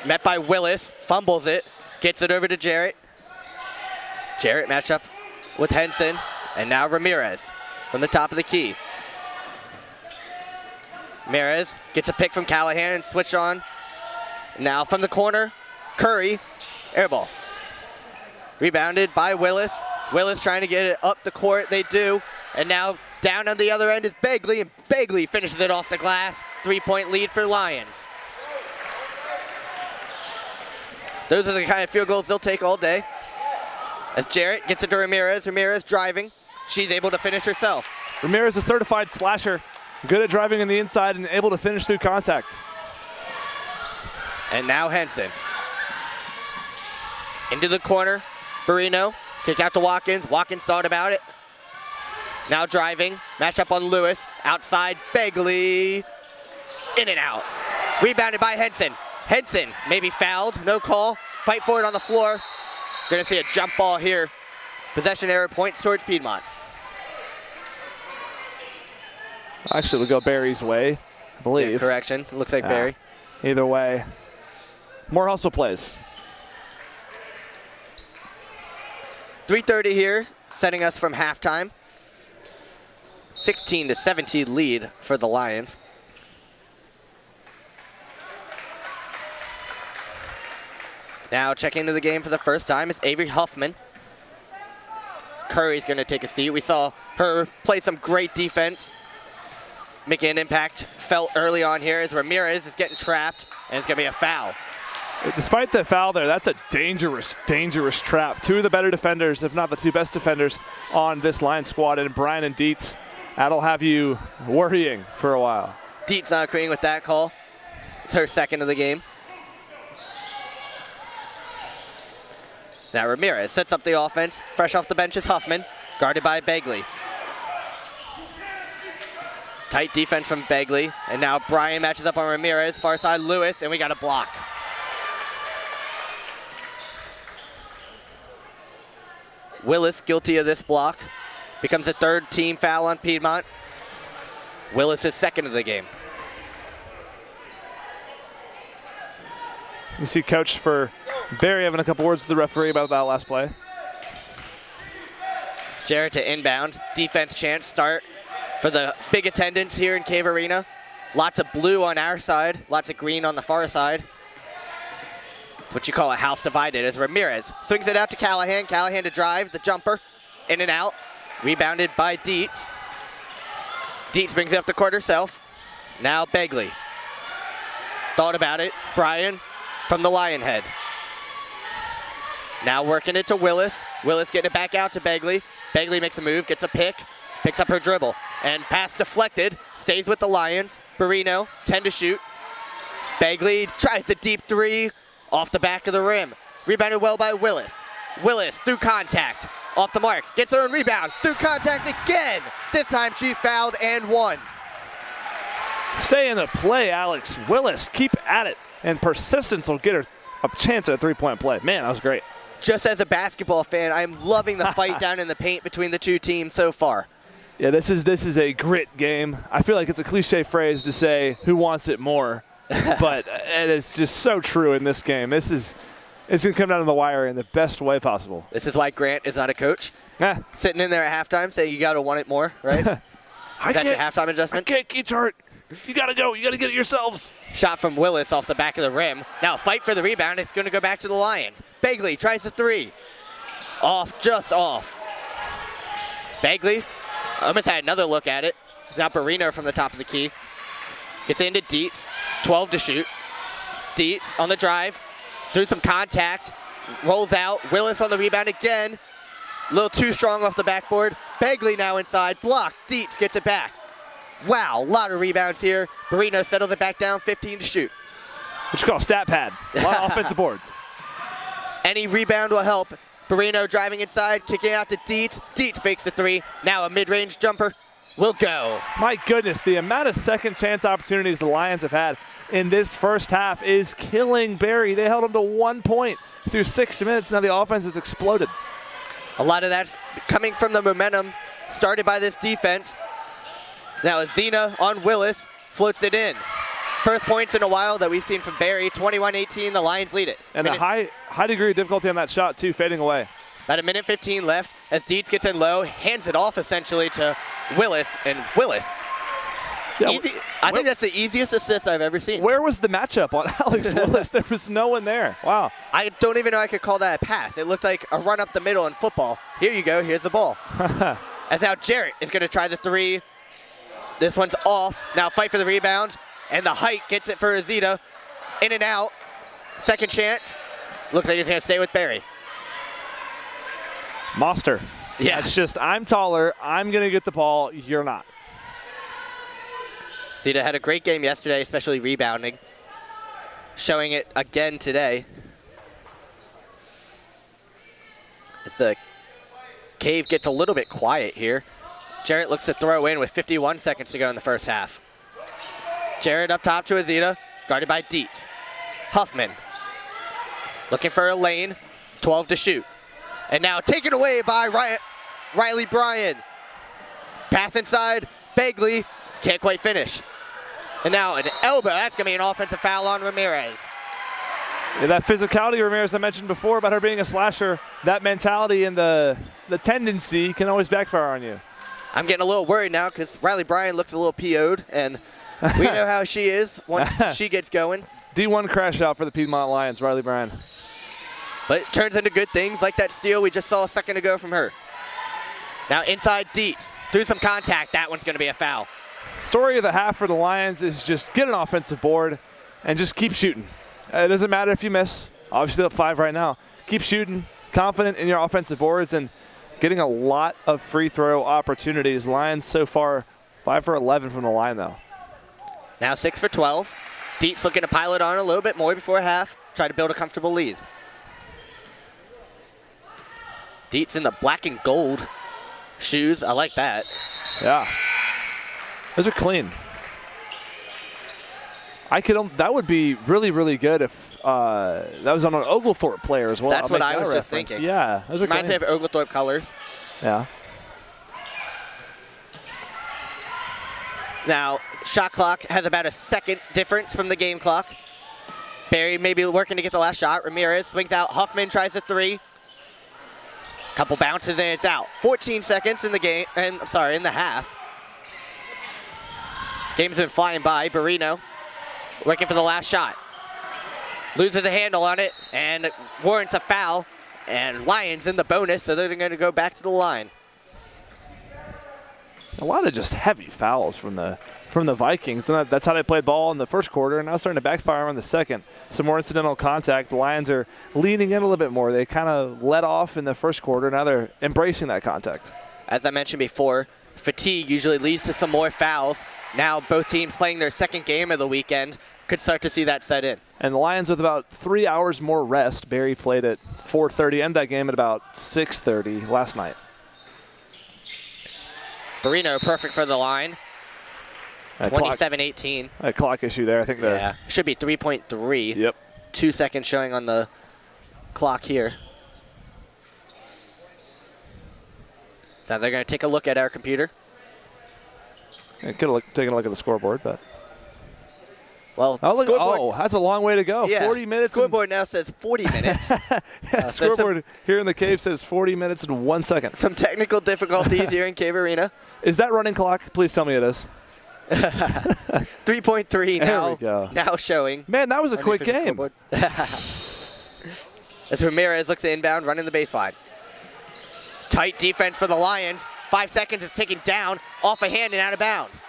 met by Willis, fumbles it, gets it over to Jarrett. Jarrett matched up with Henson, and now Ramirez from the top of the key. Ramirez gets a pick from Callahan and switch on. Now from the corner, Curry, air ball. Rebounded by Willis. Willis trying to get it up the court, they do. And now down on the other end is Begley, and Begley finishes it off the glass. 3-point lead for Lions. Those are the kind of field goals they'll take all day. As Jarrett gets it to Ramirez. Ramirez driving. She's able to finish herself. Ramirez, a certified slasher. Good at driving in the inside and able to finish through contact. And now Henson. Into the corner. Barino. Kick out to Watkins. Watkins thought about it. Now driving. Match up on Lewis. Outside Begley. In and out. Rebounded by Henson. Henson maybe fouled. No call. Fight for it on the floor. Going to see a jump ball here. Possession error, points towards Piedmont. Actually, we'll go Barry's way, I believe. Yeah, correction. Looks like Barry. Either way. More hustle plays. 3:30 here, setting us from halftime. 16-17 lead for the Lions. Now checking into the game for the first time is Avery Huffman. Curry's going to take a seat. We saw her play some great defense, making an impact felt early on here as Ramirez is getting trapped, and it's going to be a foul. Despite the foul there, that's a dangerous, dangerous trap. 2 of the better defenders, if not the 2 best defenders on this Lions squad, and Brian and Dietz. That'll have you worrying for a while. Dietz not agreeing with that call. It's her second of the game. Now Ramirez sets up the offense. Fresh off the bench is Huffman, guarded by Begley. Tight defense from Begley, and now Brian matches up on Ramirez. Far side Lewis, and we got a block. Willis guilty of this block. Becomes a 3rd team foul on Piedmont. Willis is second of the game. You see Coach for Barry having a couple words with the referee about that last play. Jarrett to inbound. Defense chance start for the big attendance here in Cave Arena. Lots of blue on our side, lots of green on the far side. It's what you call a house divided as Ramirez swings it out to Callahan. Callahan to drive, the jumper, in and out. Rebounded by Dietz. Dietz brings it up the court herself. Now Begley. Thought about it. Bryan from the Lion Head. Now working it to Willis. Willis getting it back out to Begley. Begley makes a move, gets a pick, picks up her dribble. And pass deflected, stays with the Lions. Barrino, 10 to shoot. Begley tries the deep three, off the back of the rim. Rebounded well by Willis. Willis through contact, off the mark, gets her own rebound, through contact again. This time she fouled and won. Stay in the play, Alex. Willis, keep at it. And persistence will get her a chance at a three-point play. Man, that was great. Just as a basketball fan, I'm loving the fight down in the paint between the two teams so far. Yeah, this is a grit game. I feel like it's a cliche phrase to say who wants it more, but it's just so true in this game. It's going to come down to the wire in the best way possible. This is why Grant is not a coach. Sitting in there at halftime saying you got to want it more, right? Is that your halftime adjustment? I can't keep hurt. You got to go. You got to get it yourselves. Shot from Willis off the back of the rim. Now a fight for the rebound. It's going to go back to the Lions. Begley tries the three. Off, just off. Begley almost had another look at it. It's now Barrino from the top of the key. Gets into Dietz. 12 to shoot. Dietz on the drive. Through some contact. Rolls out. Willis on the rebound again. A little too strong off the backboard. Begley now inside. Blocked. Dietz gets it back. Wow, a lot of rebounds here. Barrino settles it back down, 15 to shoot. What you call stat pad. A lot of offensive boards. Any rebound will help. Barrino driving inside, kicking out to Dietz. Dietz fakes the three. Now a mid-range jumper will go. My goodness, the amount of second chance opportunities the Lions have had in this first half is killing Barry. They held them to 1 point through 6 minutes. Now the offense has exploded. A lot of that's coming from the momentum started by this defense. Now Azina on Willis, floats it in. First points in a while that we've seen from Barry, 21-18, the Lions lead it. And a high degree of difficulty on that shot too, fading away. About a minute 15 left as Dietz gets in low, hands it off essentially to Willis, and Willis. Yeah, I think that's the easiest assist I've ever seen. Where was the matchup on Alex Willis? There was no one there. Wow. I don't even know I could call that a pass. It looked like a run up the middle in football. Here you go, here's the ball. As now Jarrett is going to try the three. This one's off. Now fight for the rebound. And the height gets it for Azita. In and out. Second chance. Looks like he's going to stay with Barry. Monster. Yeah. It's just, I'm taller. I'm going to get the ball. You're not. Azita had a great game yesterday, especially rebounding. Showing it again today. As the Cave gets a little bit quiet here. Jarrett looks to throw in with 51 seconds to go in the first half. Jarrett up top to Azita, guarded by Dietz. Huffman looking for a lane, 12 to shoot. And now taken away by Riley Bryan. Pass inside, Begley, can't quite finish. And now an elbow, that's gonna be an offensive foul on Ramirez. Yeah, that physicality Ramirez I mentioned before about her being a slasher, that mentality and the tendency can always backfire on you. I'm getting a little worried now because Riley Bryan looks a little PO'd, and we know how she is once she gets going. D1 crash out for the Piedmont Lions, Riley Bryan. But it turns into good things like that steal we just saw a second ago from her. Now inside Dietz, through some contact, that one's going to be a foul. Story of the half for the Lions is just get an offensive board and just keep shooting. It doesn't matter if you miss. Obviously up 5 right now. Keep shooting, confident in your offensive boards, and getting a lot of free throw opportunities. Lions so far 5 for 11 from the line, though. Now 6 for 12. Dietz looking to pile it on a little bit more before half. Try to build a comfortable lead. Dietz in the black and gold shoes. I like that. Yeah. Those are clean. That would be really, really good if that was on an Oglethorpe player as well. That's what I was just thinking. Yeah. Those are reminds me of Oglethorpe colors. Yeah. Now, shot clock has about a second difference from the game clock. Barry maybe working to get the last shot. Ramirez swings out. Huffman tries the three. Couple bounces and it's out. 14 seconds in the game, and I'm sorry, in the half. Game's been flying by. Barrino working for the last shot. Loses the handle on it and warrants a foul. And Lions in the bonus, so they're going to go back to the line. A lot of just heavy fouls from the Vikings. And that's how they played ball in the first quarter, and now starting to backfire on the second. Some more incidental contact. The Lions are leaning in a little bit more. They kind of let off in the first quarter. Now they're embracing that contact. As I mentioned before, fatigue usually leads to some more fouls. Now both teams playing their second game of the weekend could start to see that set in. And the Lions with about 3 hours more rest. Barry played at 4:30, ended that game at about 6:30 last night. Barrino perfect for the line. 27-18. A clock issue there. I think should be 3.3. Yep. 2 seconds showing on the clock here. So they're going to take a look at our computer. I could have taken a look at the scoreboard, but. Well, that's a long way to go. Yeah, 40 minutes. Scoreboard now says 40 minutes. Scoreboard here in the cave says 40 minutes and 1 second. Some technical difficulties here in Cave Arena. Is that running clock? Please tell me it is. 3.3 now showing. Man, that was a quick game. As Ramirez looks to inbound, running the baseline. Tight defense for the Lions. 5 seconds is taken down, off a hand and out of bounds.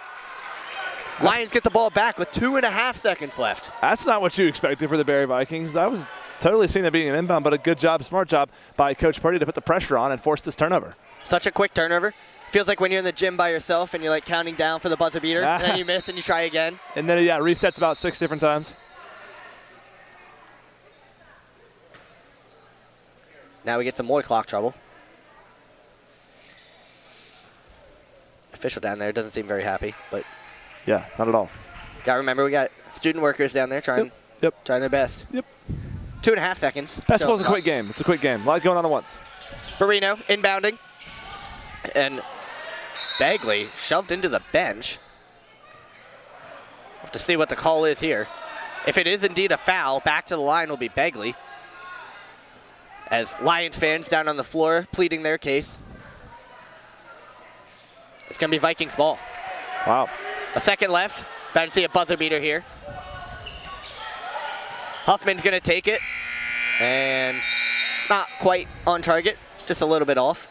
Lions get the ball back with 2.5 seconds left. That's not what you expected for the Barry Vikings. I was totally seeing that being an inbound, but a good job, smart job by Coach Purdy to put the pressure on and force this turnover. Such a quick turnover. Feels like when you're in the gym by yourself and you're like counting down for the buzzer beater, and then you miss and you try again. And then, resets about 6 different times. Now we get some more clock trouble. Official down there doesn't seem very happy, but. Yeah, not at all. Got to remember, we got student workers down there trying their best. Yep. 2.5 seconds. Basketball's a quick game. It's a quick game. A lot going on at once. Barrino inbounding. And Bagley shoved into the bench. We'll have to see what the call is here. If it is indeed a foul, back to the line will be Bagley. As Lions fans down on the floor pleading their case. It's going to be Vikings ball. Wow. A second left. About to see a buzzer beater here. Huffman's going to take it. And not quite on target. Just a little bit off.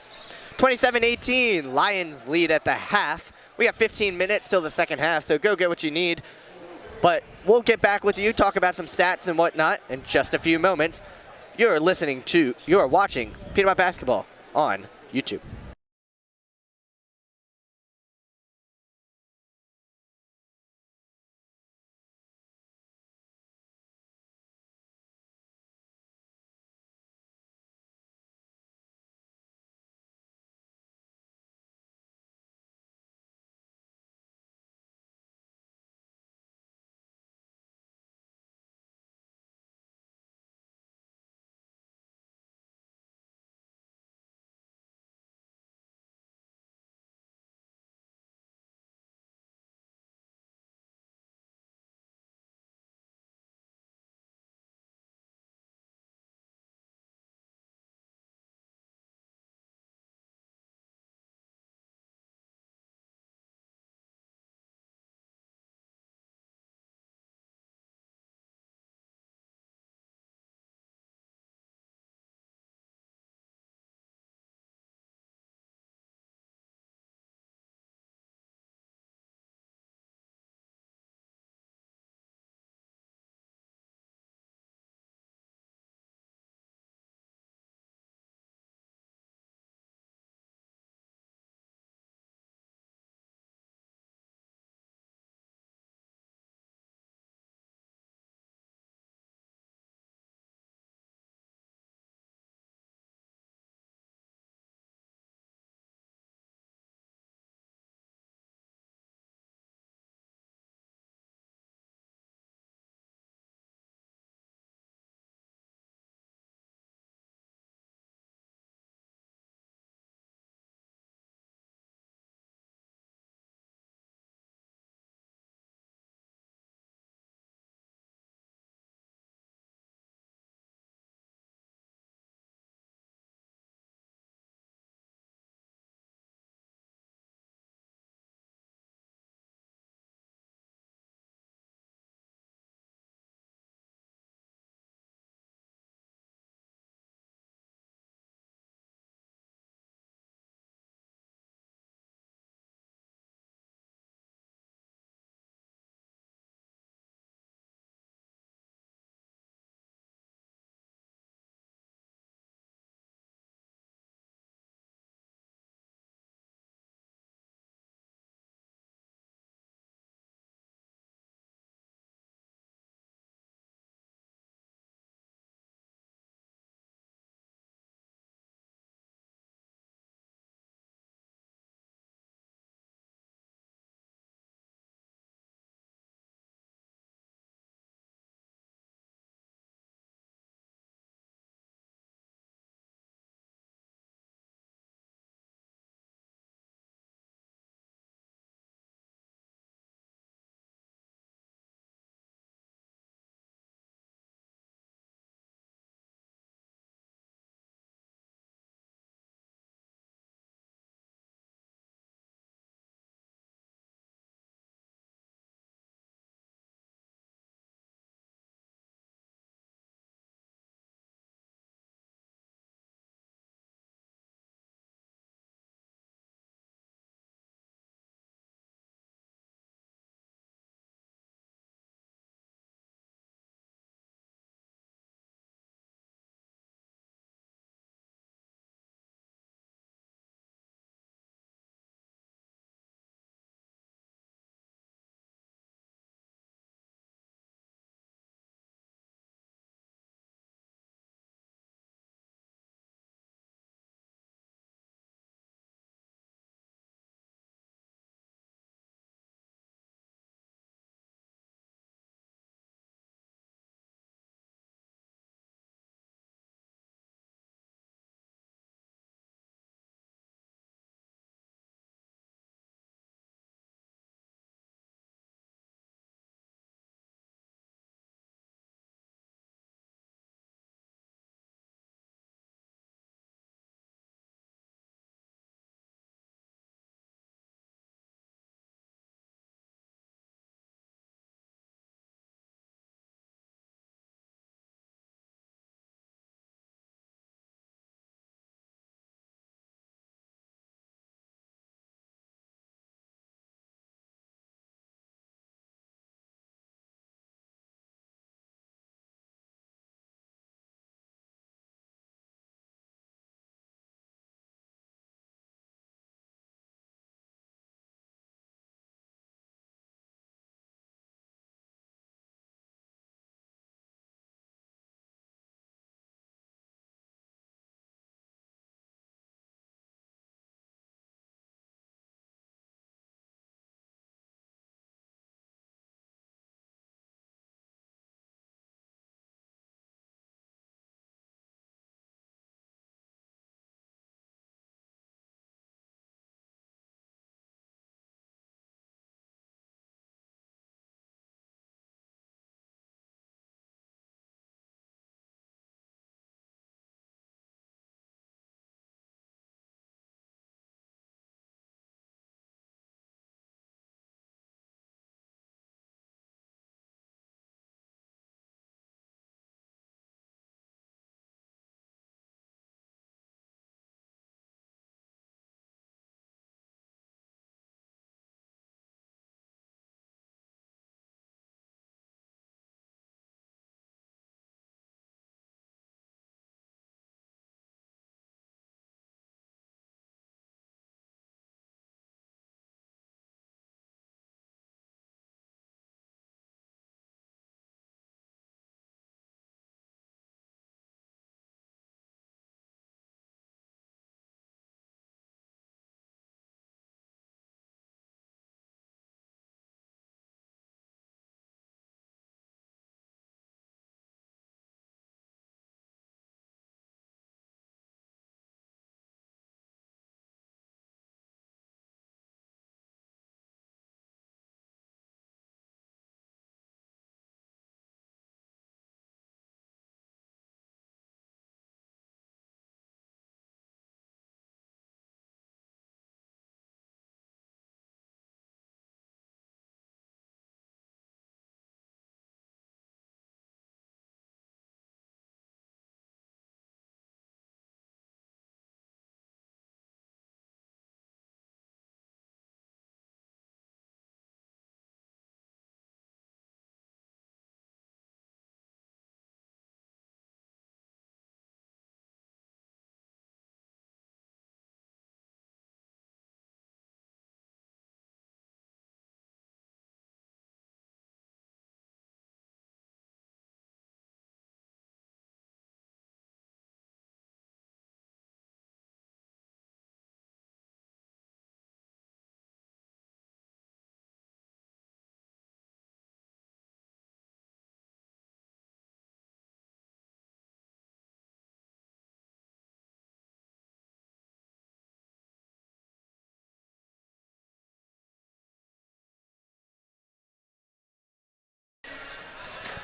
27-18. Lions lead at the half. We have 15 minutes till the second half, so go get what you need. But we'll get back with you, talk about some stats and whatnot in just a few moments. You're watching Piedmont Basketball on YouTube.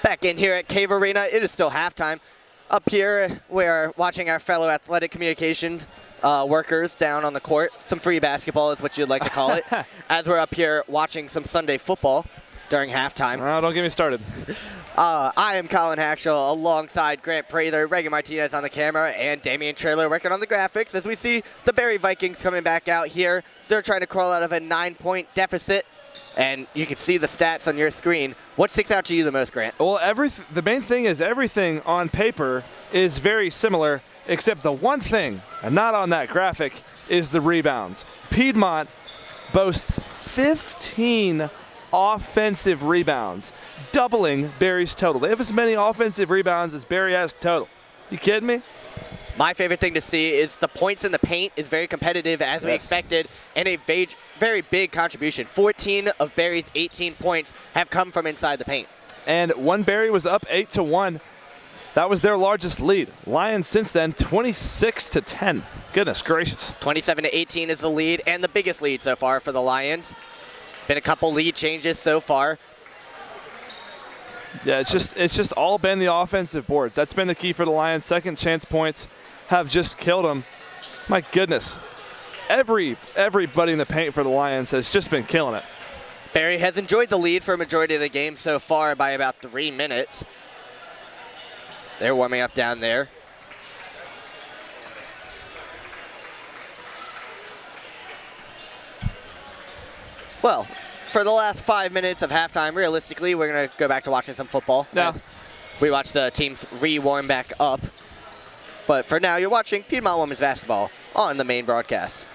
Back in here at Cave Arena, it is still halftime. Up here, we're watching our fellow athletic communication workers down on the court. Some free basketball is what you'd like to call it, as we're up here watching some Sunday football during halftime. Don't get me started. I am Colin Hackshall alongside Grant Prather, Reagan Martinez on the camera, and Damian Trailer working on the graphics as we see the Berry Vikings coming back out here. They're trying to crawl out of a 9-point deficit, and you can see the stats on your screen. What sticks out to you the most, Grant? Well, the main thing is everything on paper is very similar, except the one thing, and not on that graphic, is the rebounds. Piedmont boasts 15 offensive rebounds, doubling Berry's total. They have as many offensive rebounds as Berry has total. You kidding me? My favorite thing to see is the points in the paint is very competitive as we expected, and a very big contribution. 14 of Berry's 18 points have come from inside the paint. And when Berry was up 8-1, that was their largest lead. Lions since then 26-10. Goodness gracious. 27-18 is the lead, and the biggest lead so far for the Lions. Been a couple lead changes so far. Yeah, it's just all been the offensive boards. That's been the key for the Lions. Second chance points have just killed them. My goodness. Everybody in the paint for the Lions has just been killing it. Berry has enjoyed the lead for a majority of the game so far by about 3 minutes. They're warming up down there. Well, for the last 5 minutes of halftime, realistically, we're going to go back to watching some football. Yeah. We watch the teams re-warm back up. But for now, you're watching Piedmont Women's Basketball on the main broadcast.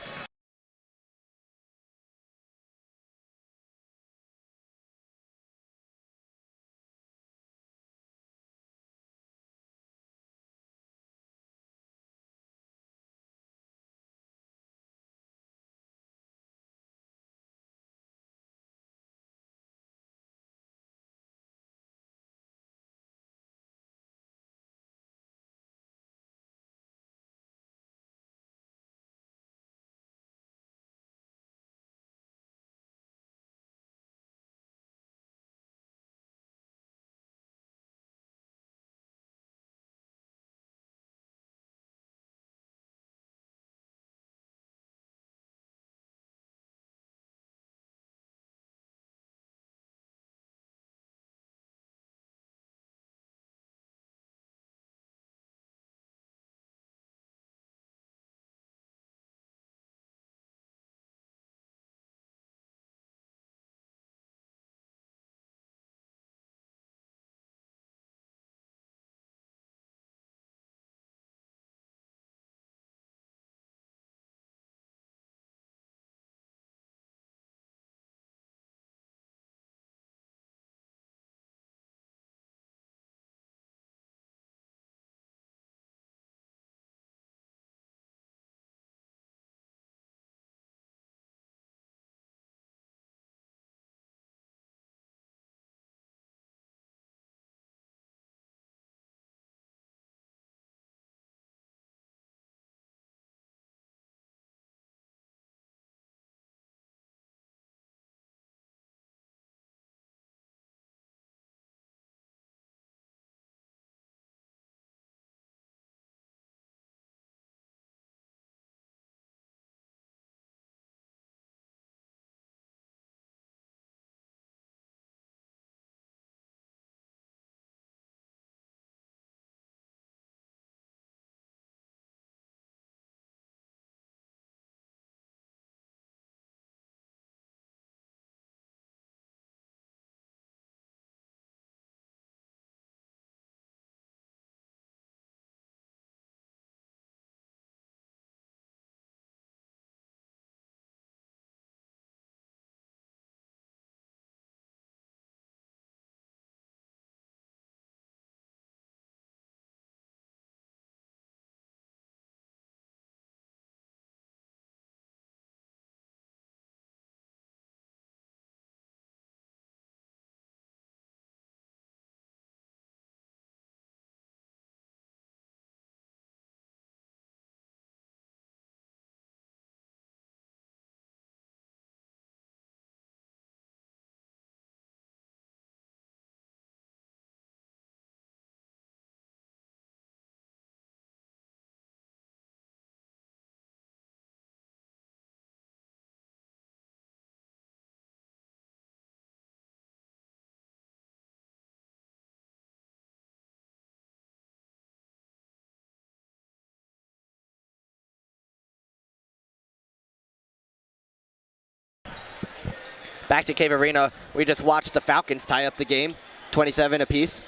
Back to Cave Arena, we just watched the Falcons tie up the game, 27 apiece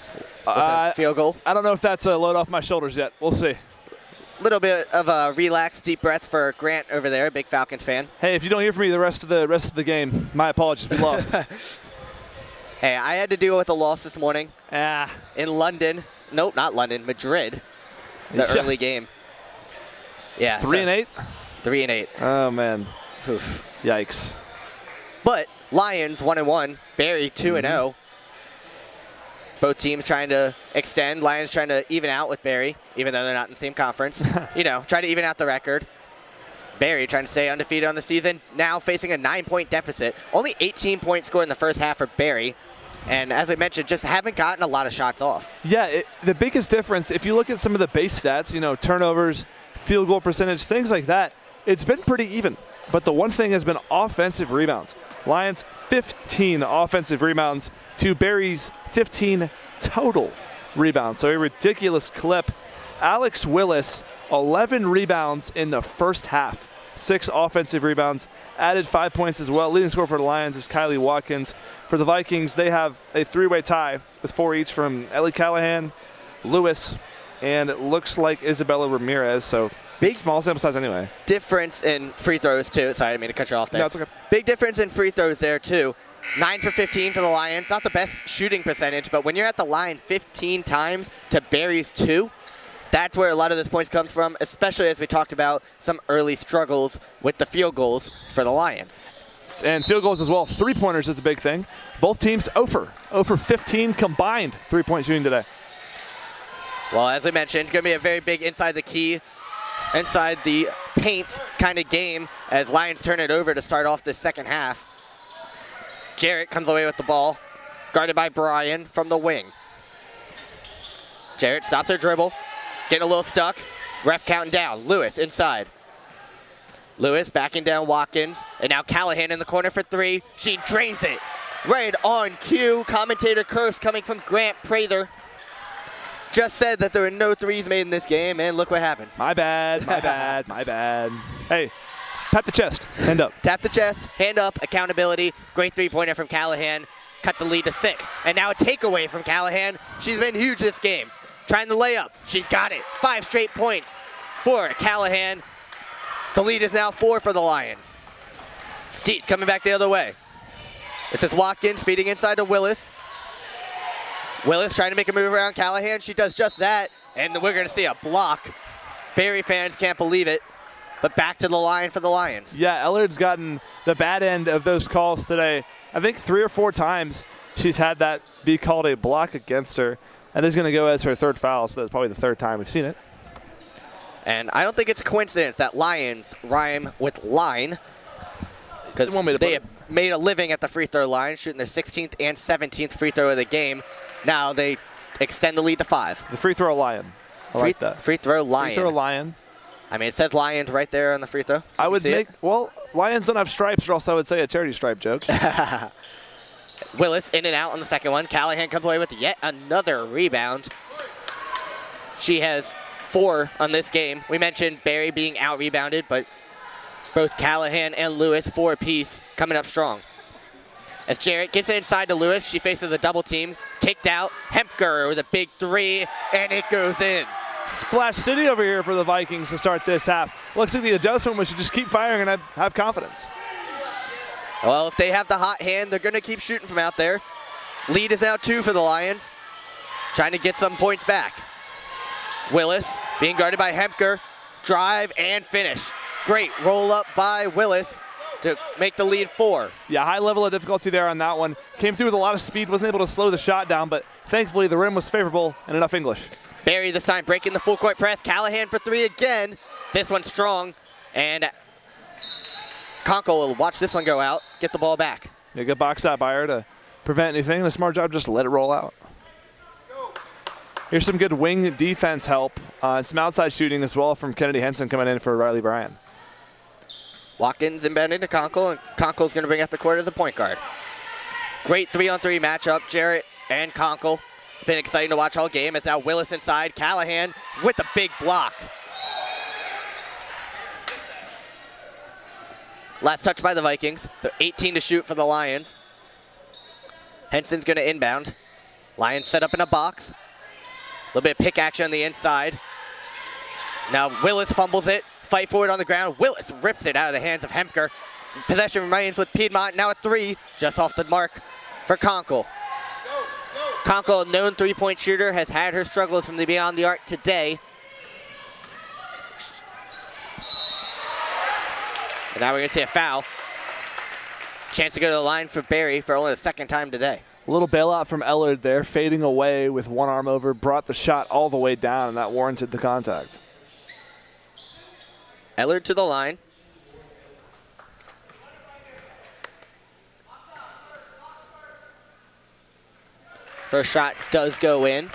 with a field goal. I don't know if that's a load off my shoulders yet. We'll see. Little bit of a relaxed, deep breath for Grant over there, big Falcons fan. Hey, if you don't hear from me the rest of the game, my apologies. We lost. Hey, I had to deal with a loss this morning in London. Nope, not London, Madrid. The early game. Yeah. 3-8? 3-8. Oh man. Oof. Yikes. But Lions 1-1, Barry 2-0. Both teams trying to extend. Lions trying to even out with Barry, even though they're not in the same conference. Try to even out the record. Barry trying to stay undefeated on the season, now facing a 9-point deficit. Only 18 points scored in the first half for Barry. And as I mentioned, just haven't gotten a lot of shots off. Yeah, the biggest difference, if you look at some of the base stats, turnovers, field goal percentage, things like that, it's been pretty even. But the one thing has been offensive rebounds. Lions 15 offensive rebounds to Barry's 15 total rebounds. So a ridiculous clip. Alex Willis, 11 rebounds in the first half. 6 offensive rebounds, added 5 points as well. Leading scorer for the Lions is Kylie Watkins. For the Vikings, they have a 3-way tie with 4 each from Ellie Callahan, Lewis, and it looks like Isabella Ramirez. So big small sample size anyway. Difference in free throws, too. Sorry, I didn't mean to cut you off there. No, it's okay. Big difference in free throws there, too. 9 for 15 for the Lions. Not the best shooting percentage, but when you're at the line 15 times to Barry's 2, that's where a lot of this points comes from, especially as we talked about some early struggles with the field goals for the Lions. And field goals as well. 3-pointers is a big thing. Both teams 0 for 15 combined 3-point shooting today. Well, as I mentioned, going to be a very big inside the key, inside the paint kind of game as Lions turn it over to start off the second half. Jarrett comes away with the ball, guarded by Brian from the wing. Jarrett stops her dribble, getting a little stuck. Ref counting down. Lewis inside. Lewis backing down Watkins, and now Callahan in the corner for 3. She drains it. Right on cue. Commentator curse coming from Grant Prather. Just said that there were no threes made in this game, and look what happens. My bad, my bad, my bad. Hey, tap the chest, hand up. Tap the chest, hand up, accountability. Great three-pointer from Callahan. Cut the lead to 6. And now a takeaway from Callahan. She's been huge this game. Trying the layup. She's got it. 5 straight points for Callahan. The lead is now 4 for the Lions. Dietz coming back the other way. This is Watkins feeding inside to Willis. Willis trying to make a move around Callahan. She does just that, and we're going to see a block. Barry fans can't believe it, but back to the line for the Lions. Yeah, Ellard's gotten the bad end of those calls today. I think 3 or 4 times she's had that be called a block against her. That is going to go as her 3rd foul, so that's probably the 3rd time we've seen it. And I don't think it's a coincidence that Lions rhyme with line, because they have made a living at the free throw line, shooting their 16th and 17th free throw of the game. Now they extend the lead to 5. The free throw lion. I like that. Free throw lion. Free throw lion. I mean, it says Lions right there on the free throw. I would make, well, Lions don't have stripes, or else I would say a charity stripe joke. Willis in and out on the second one. Callahan comes away with yet another rebound. She has 4 on this game. We mentioned Barry being out-rebounded, but both Callahan and Lewis 4 apiece coming up strong. As Jarrett gets it inside to Lewis, she faces a double team. Kicked out. Hempker with a big 3, and it goes in. Splash City over here for the Vikings to start this half. Looks like the adjustment was to just keep firing and have confidence. Well, if they have the hot hand, they're going to keep shooting from out there. Lead is now 2 for the Lions. Trying to get some points back. Willis being guarded by Hempker. Drive and finish. Great roll up by Willis to make the lead 4. Yeah, high level of difficulty there on that one. Came through with a lot of speed, wasn't able to slow the shot down, but thankfully the rim was favorable and enough English. Barry this time breaking the full court press. Callahan for 3 again. This one's strong. And Conkle will watch this one go out, get the ball back. Yeah, good box out by her to prevent anything. A smart job just to let it roll out. Here's some good wing defense help and some outside shooting as well from Kennedy Henson coming in for Riley Bryan. Watkins inbounding to Conkle, and Conkle's going to bring out the court as a point guard. Great 3-on-3 matchup, Jarrett and Conkle. It's been exciting to watch all game as now Willis inside, Callahan with the big block. Last touch by the Vikings. So 18 to shoot for the Lions. Henson's going to inbound. Lions set up in a box. A little bit of pick action on the inside. Now Willis fumbles it. Fight for it on the ground. Willis rips it out of the hands of Hemker. Possession remains with Piedmont. Now a three, just off the mark for Conkle. Conkle, a known three-point shooter, has had her struggles from the beyond the arc today. And now we're going to see a foul. Chance to go to the line for Barry for only the second time today. A little bailout from Ellard there, fading away with one arm over, brought the shot all the way down, and that warranted the contact. Ellard to the line. First shot does go in.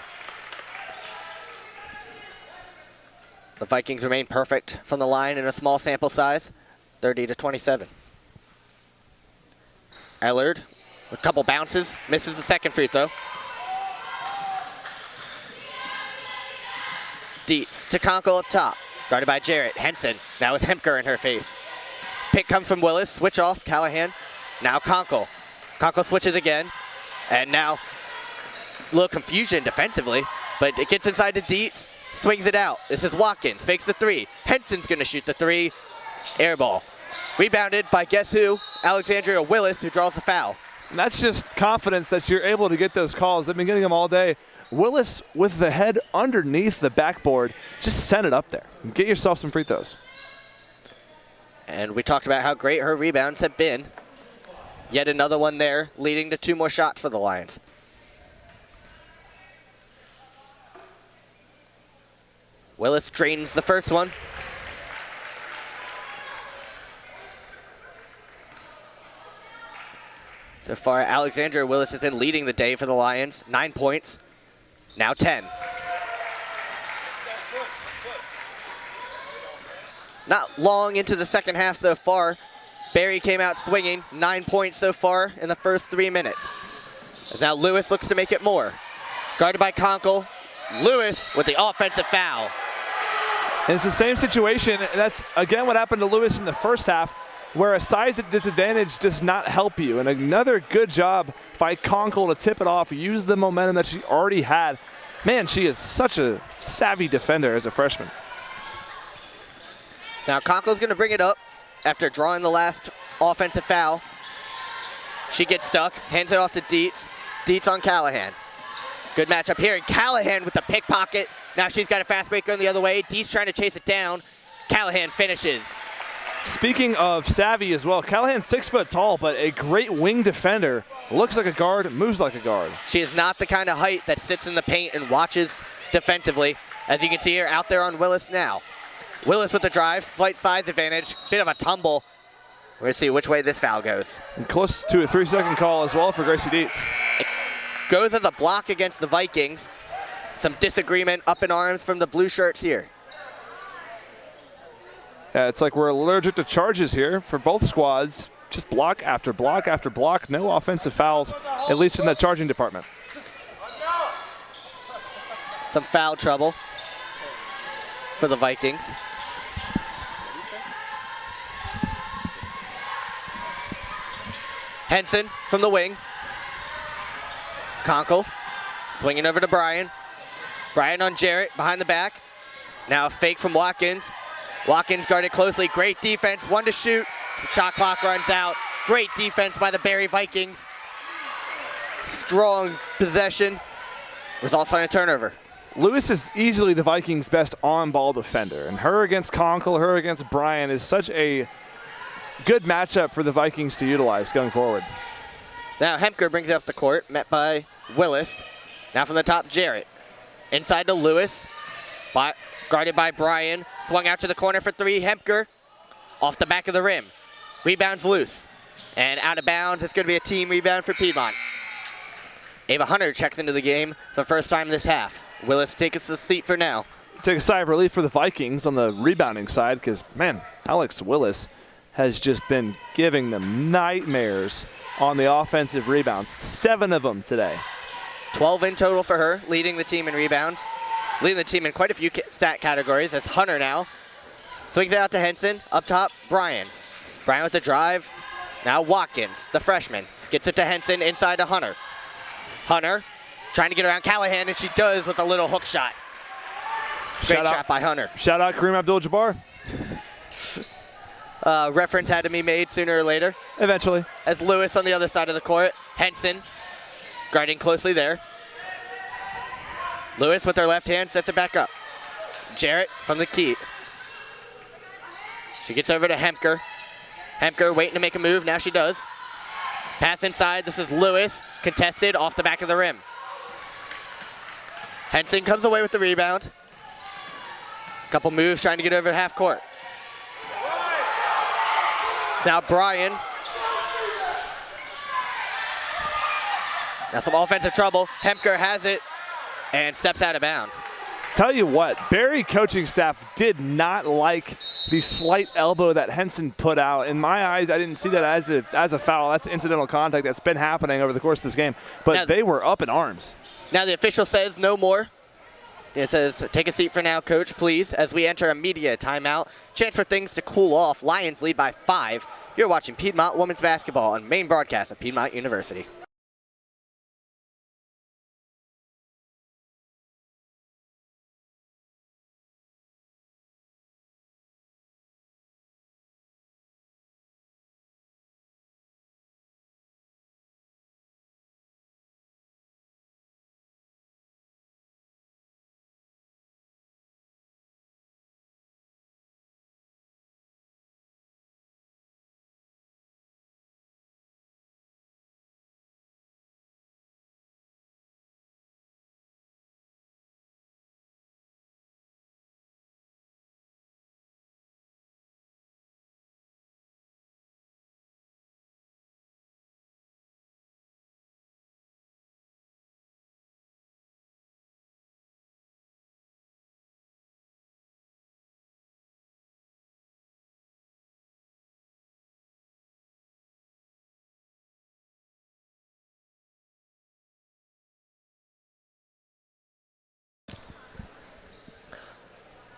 The Vikings remain perfect from the line in a small sample size, 30 to 27. Ellard with a couple bounces, misses the second free throw. Dietz to Conkle up top, guarded by Jarrett. Henson now with Hemker in her face. Pick comes from Willis, switch off, Callahan. Now Conkle. Conkle switches again, and now a little confusion defensively, but it gets inside to Dietz, swings it out. This is Watkins, fakes the three. Henson's gonna shoot the three, air ball. Rebounded by guess who? Alexandria Willis, who draws the foul. And that's just confidence that you're able to get those calls. They've been getting them all day. Willis with the head underneath the backboard, just send it up there. Get yourself some free throws. And we talked about how great her rebounds have been. Yet another one there, leading to two more shots for the Lions. Willis drains the first one. So far, Alexandria Willis has been leading the day for the Lions. 9 points, now 10. Not long into the second half so far. Barry came out swinging, 9 points so far in the first 3 minutes. As now Lewis looks to make it more. Guarded by Conkle. Lewis with the offensive foul. And it's the same situation. That's, again, what happened to Lewis in the first half, where a size disadvantage does not help you. And another good job by Conkle to tip it off, use the momentum that she already had. Man, she is such a savvy defender as a freshman. So now Conkle's going to bring it up after drawing the last offensive foul. She gets stuck, hands it off to Dietz. Dietz on Callahan. Good matchup here, and Callahan with the pickpocket. Now she's got a fast break going the other way. Dietz trying to chase it down. Callahan finishes. Speaking of savvy as well, Callahan's 6 foot tall, but a great wing defender. Looks like a guard, moves like a guard. She is not the kind of height that sits in the paint and watches defensively. As you can see here, out there on Willis now. Willis with the drive, slight size advantage, bit of a tumble. We're gonna see which way this foul goes. And close to a 3-second call as well for Gracie Dietz. It goes as a block against the Vikings. Some disagreement up in arms from the blue shirts here. Yeah, it's like we're allergic to charges here for both squads. Just block after block after block. No offensive fouls, at least in the charging department. Some foul trouble for the Vikings. Henson from the wing. Conkle swinging over to Bryan. Bryan on Jarrett behind the back. Now a fake from Watkins. Watkins guarded closely. Great defense. 1 to shoot. The shot clock runs out. Great defense by the Barry Vikings. Strong possession. Results on a turnover. Lewis is easily the Vikings' best on-ball defender, and her against Conkle, her against Bryan is such a good matchup for the Vikings to utilize going forward. Now Hemker brings it up the court, met by Willis. Now from the top, Jarrett. Inside to Lewis, guarded by Bryan. Swung out to the corner for three. Hemker off the back of the rim. Rebounds loose. And out of bounds, it's going to be a team rebound for Piedmont. Ava Hunter checks into the game for the first time this half. Willis takes the seat for now. Take a sigh of relief for the Vikings on the rebounding side because, man, Alex Willis has just been giving them nightmares on the offensive rebounds. 7 of them today. 12 in total for her, leading the team in rebounds. Leading the team in quite a few stat categories. That's Hunter now. Swings it out to Henson. Up top, Bryan. Bryant with the drive. Now Watkins, the freshman, gets it to Henson inside to Hunter. Hunter trying to get around Callahan, and she does with a little hook shot. Great shot by Hunter. Shout out Kareem Abdul-Jabbar. Reference had to be made sooner or later. Eventually. As Lewis on the other side of the court. Henson guarding closely there. Lewis with her left hand sets it back up. Jarrett from the key. She gets over to Hemker. Hemker waiting to make a move. Now she does. Pass inside. This is Lewis. Contested off the back of the rim. Henson comes away with the rebound. Couple moves trying to get over to half court. It's now Bryan. Now some offensive trouble. Hemker has it and steps out of bounds. Tell you what, Barry coaching staff did not like the slight elbow that Henson put out. In my eyes, I didn't see that as a foul. That's incidental contact that's been happening over the course of this game. But now, they were up in arms. Now the official says no more. It says, take a seat for now, coach, please, as we enter a media timeout. Chance for things to cool off. Lions lead by 5. You're watching Piedmont Women's Basketball on main broadcast at Piedmont University.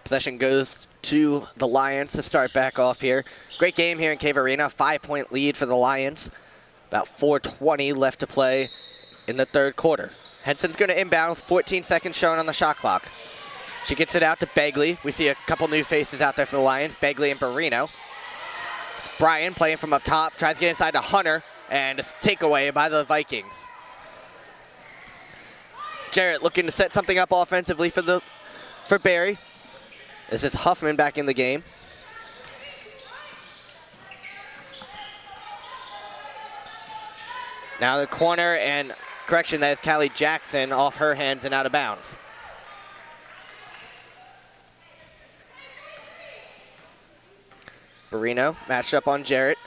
Possession goes to the Lions to start back off here. Great game here in Cave Arena. 5-point lead for the Lions. About 4:20 left to play in the third quarter. Henson's going to inbound. 14 seconds shown on the shot clock. She gets it out to Begley. We see a couple new faces out there for the Lions. Begley and Barino. Bryan playing from up top. Tries to get inside to Hunter. And a takeaway by the Vikings. Jarrett looking to set something up offensively for Barry. This is Huffman back in the game. Now the corner, and correction, that is Callie Jackson off her hands and out of bounds. Barino matched up on Jarrett.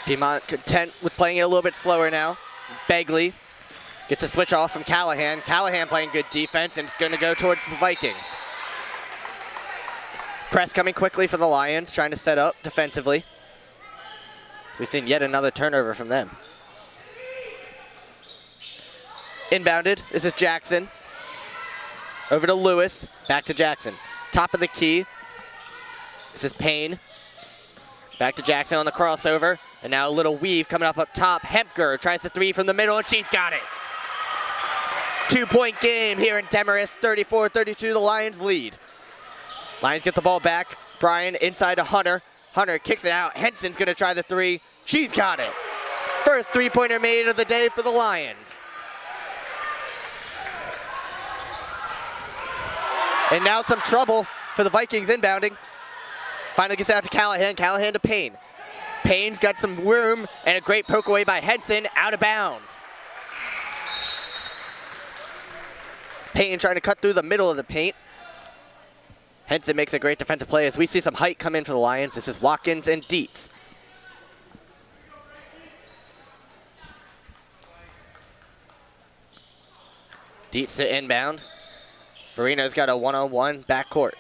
Piedmont content with playing it a little bit slower now. Begley gets a switch off from Callahan. Callahan playing good defense, and it's going to go towards the Vikings. Press coming quickly for the Lions, trying to set up defensively. We've seen yet another turnover from them. Inbounded. This is Jackson. Over to Lewis. Back to Jackson. Top of the key. This is Payne. Back to Jackson on the crossover. And now a little weave coming up top. Hemker tries the three from the middle, and she's got it. 2-point game here in Demarest. 34-32, the Lions lead. Lions get the ball back. Bryan inside to Hunter. Hunter kicks it out. Henson's going to try the three. She's got it. First three-pointer made of the day for the Lions. And now some trouble for the Vikings inbounding. Finally gets it out to Callahan. Callahan to Payne. Payne's got some room, and a great poke away by Henson, out of bounds. Payne trying to cut through the middle of the paint. Henson makes a great defensive play as we see some height come in for the Lions. This is Watkins and Dietz. Dietz to inbound. Barino's got a one-on-one backcourt.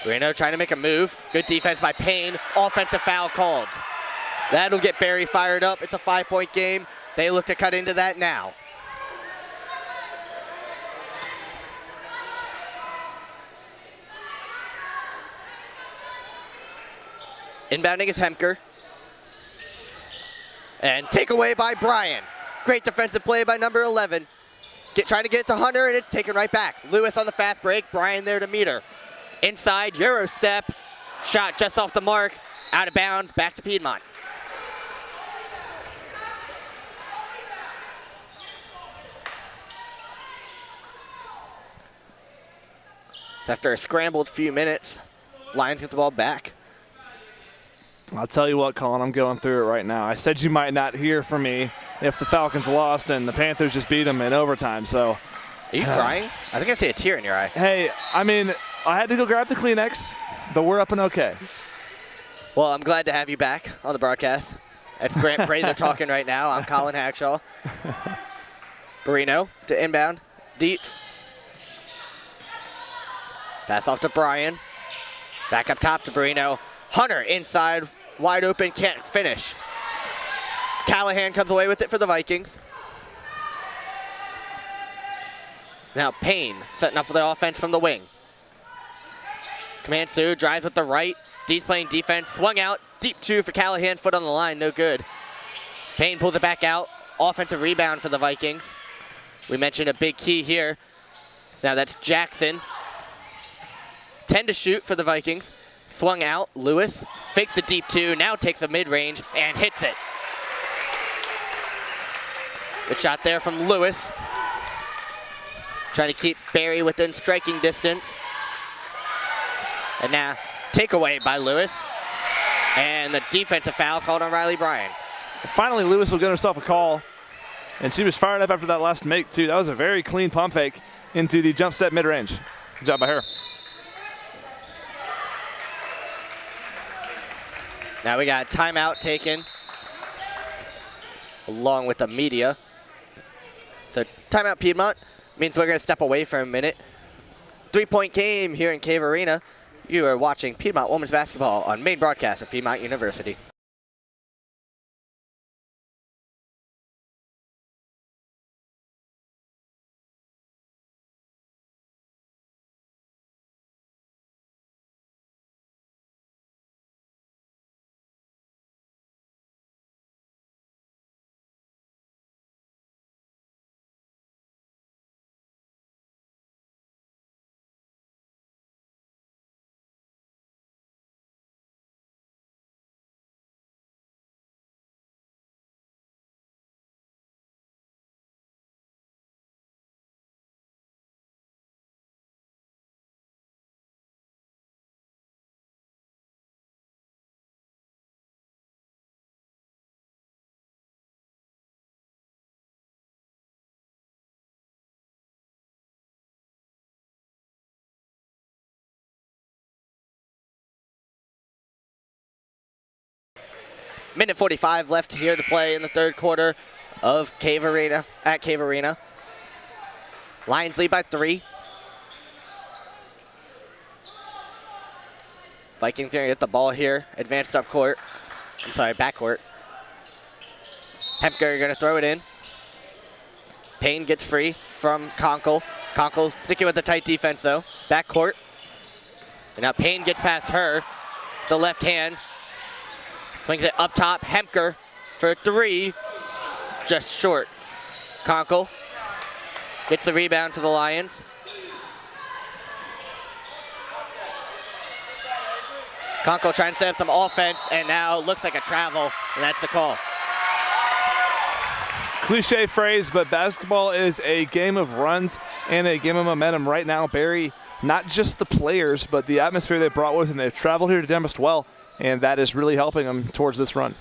Barino trying to make a move. Good defense by Payne. Offensive foul called. That'll get Barry fired up. It's a 5-point game. They look to cut into that now. Inbounding is Hemker. And takeaway by Bryan. Great defensive play by number 11. Trying to get it to Hunter, and it's taken right back. Lewis on the fast break. Bryan there to meet her. Inside, Euro step. Shot just off the mark. Out of bounds, back to Piedmont. So after a scrambled few minutes, Lions get the ball back. I'll tell you what, Colin, I'm going through it right now. I said you might not hear from me if the Falcons lost and the Panthers just beat them in overtime. So, are you crying? I think I see a tear in your eye. Hey, I mean, I had to go grab the Kleenex, but we're up and okay. Well, I'm glad to have you back on the broadcast. That's Grant Prather talking right now. I'm Colin Hackshaw. Barino to inbound. Dietz. Pass off to Bryan. Back up top to Barino. Hunter inside, wide open, can't finish. Callahan comes away with it for the Vikings. Now Payne setting up the offense from the wing. Kamansu drives with the right. Dee's playing defense, swung out. Deep two for Callahan, foot on the line, no good. Payne pulls it back out. Offensive rebound for the Vikings. We mentioned a big key here. Now that's Jackson. 10 to shoot for the Vikings. Swung out, Lewis fakes the deep two, now takes a mid-range and hits it. Good shot there from Lewis. Trying to keep Barry within striking distance. And now takeaway by Lewis. And the defensive foul called on Riley Bryan. Finally, Lewis will get herself a call. And she was fired up after that last make, too. That was a very clean pump fake into the jump set mid-range. Good job by her. Now we got timeout taken along with the media. So timeout Piedmont means we're going to step away for a minute. 3-point game here in Cave Arena. You are watching Piedmont Women's Basketball on main broadcast at Piedmont University. Minute 45 left here to play in the third quarter of Cave Arena, at Cave Arena. Lions lead by 3. Vikings going to get the ball here, advanced up court. I'm sorry, backcourt. Hemker going to throw it in. Payne gets free from Conkle. Conkle sticking with the tight defense though. Backcourt. And now Payne gets past her. The left hand. Swings it up top. Hemker for 3. Just short. Conkle gets the rebound to the Lions. Conkle trying to set up some offense, and now looks like a travel, and that's the call. Cliche phrase, but basketball is a game of runs and a game of momentum. Right now, Barry, not just the players, but the atmosphere they brought with them. They've traveled here to Denver well, and that is really helping them towards this run.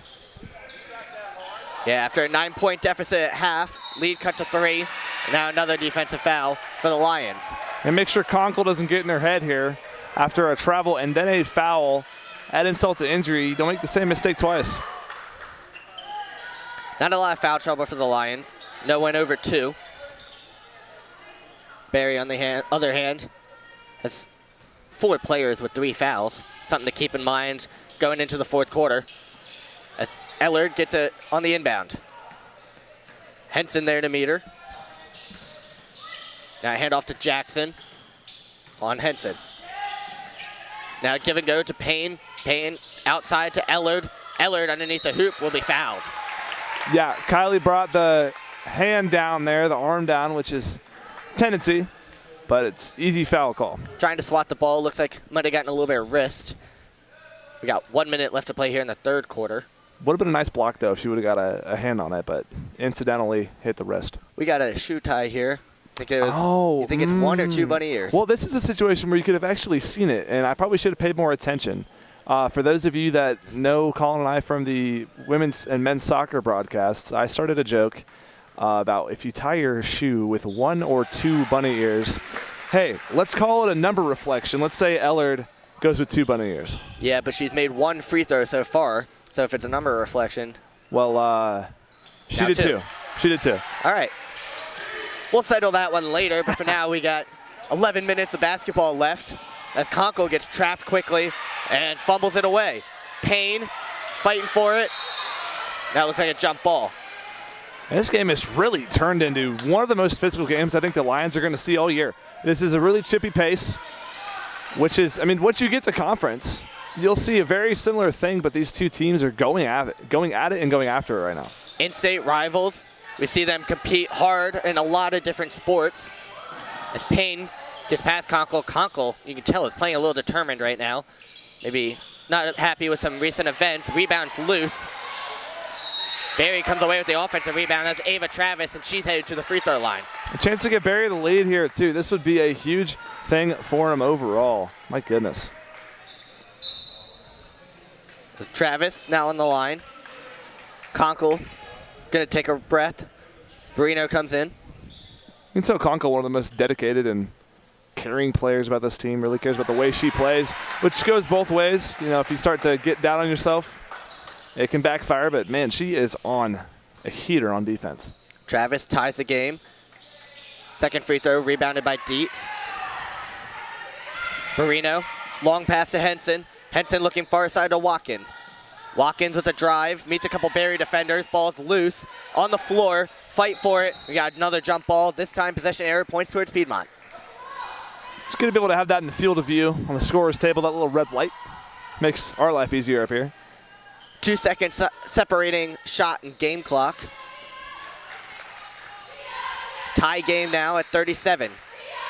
Yeah, after a 9-point deficit at half, lead cut to 3. Now another defensive foul for the Lions. And make sure Conkle doesn't get in their head here after a travel and then a foul. Add insult to injury. Don't make the same mistake twice. Not a lot of foul trouble for the Lions. No one over 2. Barry, on the other hand, has 4 players with 3 fouls. Something to keep in mind going into the fourth quarter. As Ellard gets it on the inbound. Henson there to meet her. Now hand off to Jackson on Henson. Now give and go to Payne Payne outside to Ellard. Ellard underneath the hoop will be fouled. Yeah, Kylie brought the hand down there, the arm down, which is tendency, but it's easy foul call. Trying to swat the ball. Looks like might have gotten a little bit of wrist. We got 1 minute left to play here in the third quarter. Would have been a nice block, though, if she would have got a hand on it, but incidentally hit the wrist. We got a shoe tie here. You think it's 1 or 2 bunny ears? Well, this is a situation where you could have actually seen it, and I probably should have paid more attention. For those of you that know Colin and I from the women's and men's soccer broadcasts, I started a joke about if you tie your shoe with 1 or 2 bunny ears, hey, let's call it a number reflection. Let's say Ellard goes with 2 bunny ears. Yeah, but she's made 1 free throw so far, so if it's a number reflection. Well, she did 2. She did 2. All right. We'll settle that one later, but for now we got 11 minutes of basketball left as Conkle gets trapped quickly and fumbles it away. Payne fighting for it. That looks like a jump ball. And this game has really turned into one of the most physical games I think the Lions are going to see all year. This is a really chippy pace, which is, I mean, once you get to conference, you'll see a very similar thing, but these two teams are going at it and going after it right now. In-state rivals. We see them compete hard in a lot of different sports. As Payne gets past Conkle. Conkle, you can tell, is playing a little determined right now. Maybe not happy with some recent events. Rebound's loose. Barry comes away with the offensive rebound. That's Ava Travis, and she's headed to the free throw line. A chance to get Barry the lead here, too. This would be a huge thing for him overall. My goodness. Travis now on the line. Conkle going to take a breath. Barino comes in. You can tell Conkle, one of the most dedicated and caring players about this team, really cares about the way she plays, which goes both ways. You know, if you start to get down on yourself, it can backfire, but man, she is on a heater on defense. Travis ties the game. Second free throw rebounded by Dietz. Barino, long pass to Henson. Henson looking far side to Watkins. Watkins with a drive, meets a couple Barry defenders, ball's loose, on the floor, fight for it. We got another jump ball, this time possession error, points towards Piedmont. It's good to be able to have that in the field of view on the scorer's table, that little red light. Makes our life easier up here. 2 seconds separating shot and game clock. Tie game now at 37.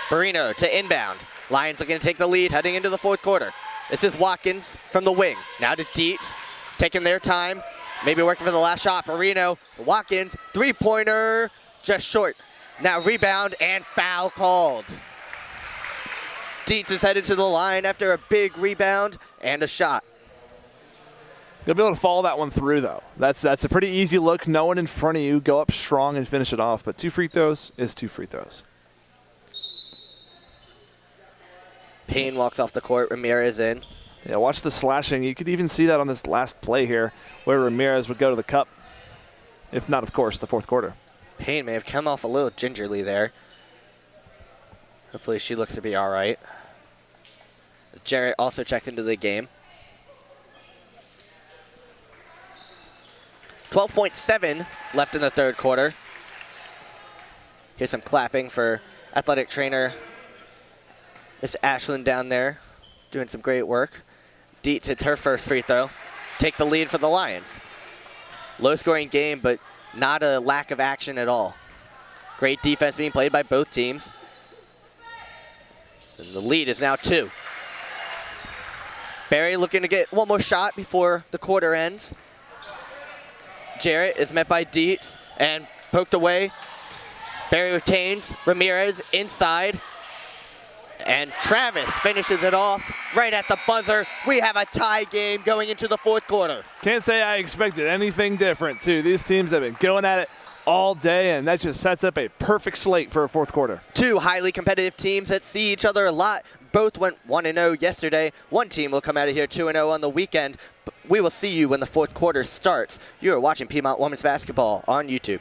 Barino to inbound. Lions looking to take the lead heading into the fourth quarter. This is Watkins from the wing. Now to Dietz, taking their time, maybe working for the last shot. Barino, Watkins, three-pointer, just short. Now rebound and foul called. Dietz is headed to the line after a big rebound and a shot. You'll be able to follow that one through, though. That's a pretty easy look. No one in front of you. Go up strong and finish it off. But 2 free throws is 2 free throws. Payne walks off the court. Ramirez in. Yeah, watch the slashing. You could even see that on this last play here where Ramirez would go to the cup. If not, of course, the fourth quarter. Payne may have come off a little gingerly there. Hopefully she looks to be all right. Jarrett also checks into the game. 12.7 left in the third quarter. Here's some clapping for athletic trainer Miss Ashland down there, doing some great work. Dietz hits her first free throw. Take the lead for the Lions. Low-scoring game, but not a lack of action at all. Great defense being played by both teams. And the lead is now 2. Barry looking to get one more shot before the quarter ends. Jarrett is met by Dietz and poked away. Barry retains. Ramirez inside. And Travis finishes it off right at the buzzer. We have a tie game going into the fourth quarter. Can't say I expected anything different, too. These teams have been going at it all day, and that just sets up a perfect slate for a fourth quarter. 2 highly competitive teams that see each other a lot. Both went 1-0 yesterday. One team will come out of here 2-0 on the weekend. We will see you when the fourth quarter starts. You are watching Piedmont Women's Basketball on YouTube.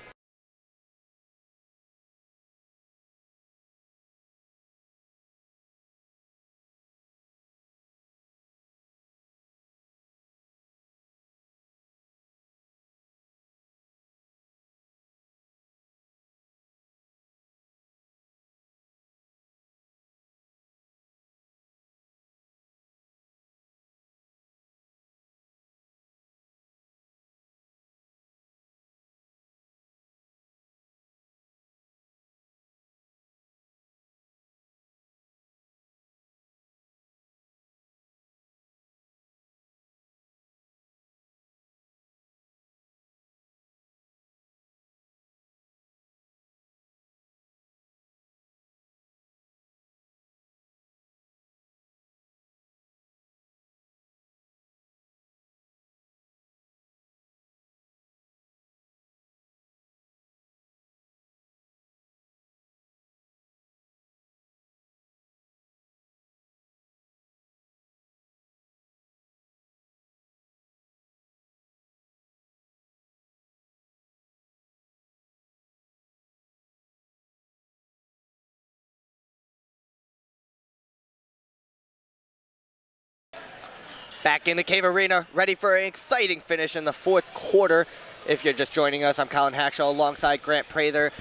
Back in the Cave Arena, ready for an exciting finish in the fourth quarter. If you're just joining us, I'm Colin Hackshaw alongside Grant Prather,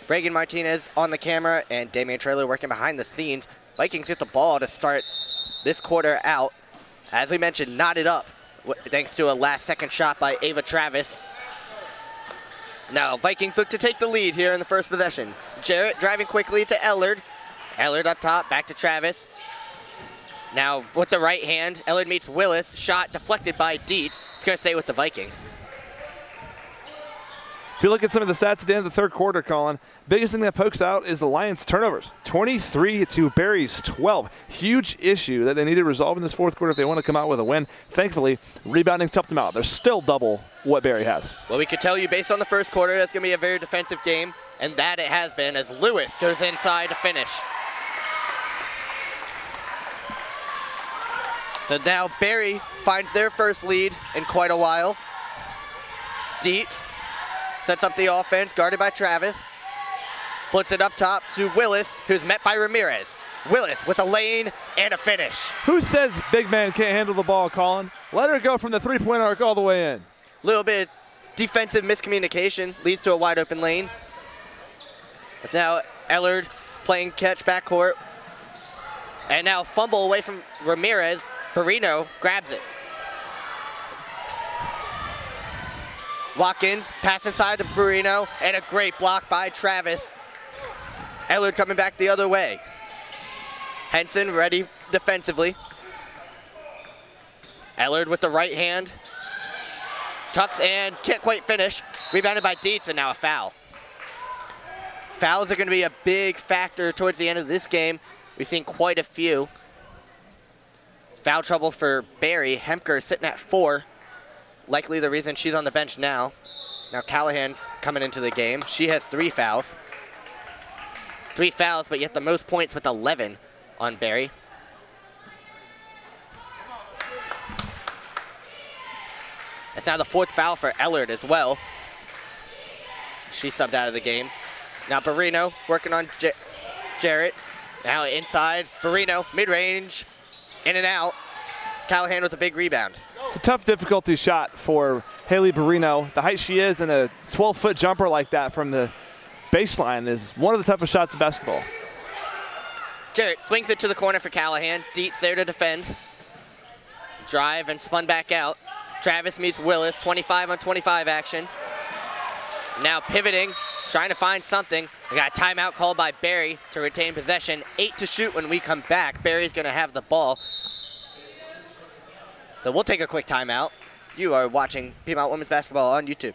Reagan Martinez on the camera, and Damian Traylor working behind the scenes. Vikings get the ball to start this quarter out. As we mentioned, knotted up thanks to a last-second shot by Ava Travis. Now, Vikings look to take the lead here in the first possession. Jarrett driving quickly to Ellard. Ellard up top, back to Travis. Now, with the right hand, Ellard meets Willis. Shot deflected by Dietz. It's going to stay with the Vikings. If you look at some of the stats at the end of the third quarter, Colin, biggest thing that pokes out is the Lions' turnovers. 23 to Barry's 12. Huge issue that they need to resolve in this fourth quarter if they want to come out with a win. Thankfully, rebounding's helped them out. They're still double what Barry has. Well, we could tell you based on the first quarter, that's going to be a very defensive game, and that it has been as Lewis goes inside to finish. So now Barry finds their first lead in quite a while. Dietz sets up the offense, guarded by Travis. Flips it up top to Willis, who's met by Ramirez. Willis with a lane and a finish. Who says big man can't handle the ball, Colin? Let her go from the three-point arc all the way in. Little bit of defensive miscommunication leads to a wide open lane. It's now Ellard playing catch backcourt. And now fumble away from Ramirez. Perino grabs it. Watkins, pass inside to Perino, and a great block by Travis. Ellard coming back the other way. Henson ready defensively. Ellard with the right hand. Tucks and can't quite finish. Rebounded by Dietz, and now a foul. Fouls are going to be a big factor towards the end of this game. We've seen quite a few. Foul trouble for Barry. Hemker sitting at 4. Likely the reason she's on the bench now. Now Callahan's coming into the game. She has 3 fouls. 3 fouls, but yet the most points with 11 on Barry. That's now the 4th foul for Ellard as well. She subbed out of the game. Now Perino working on Jarrett. Now inside, Perino, mid-range, in and out. Callahan with a big rebound. It's a tough difficulty shot for Haley Perino. The height she is and a 12-foot jumper like that from the baseline is one of the toughest shots in basketball. Jarrett swings it to the corner for Callahan. Dietz there to defend. Drive and spun back out. Travis meets Willis, 25 on 25 action. Now pivoting, trying to find something. We got a timeout called by Barry to retain possession. 8 to shoot when we come back. Barry's going to have the ball. So we'll take a quick timeout. You are watching Piedmont Women's Basketball on YouTube.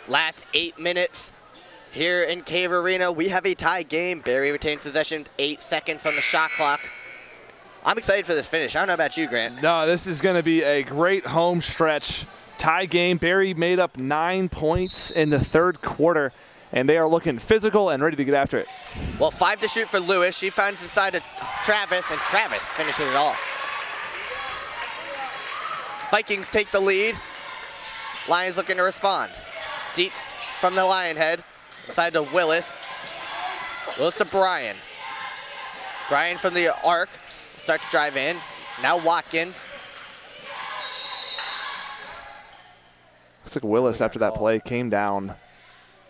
Last 8 minutes here in Cave Arena. We have a tie game. Barry retains possession, 8 seconds on the shot clock. I'm excited for this finish. I don't know about you, Grant. No, this is going to be a great home stretch. Tie game. Barry made up 9 points in the third quarter, and they are looking physical and ready to get after it. Well, 5 to shoot for Lewis. She finds inside to Travis, and Travis finishes it off. Vikings take the lead. Lions looking to respond. Dietz from the Lion head, inside to Willis. Willis to Bryan. Bryan from the arc, start to drive in. Now Watkins. Looks like Willis, after that play, came down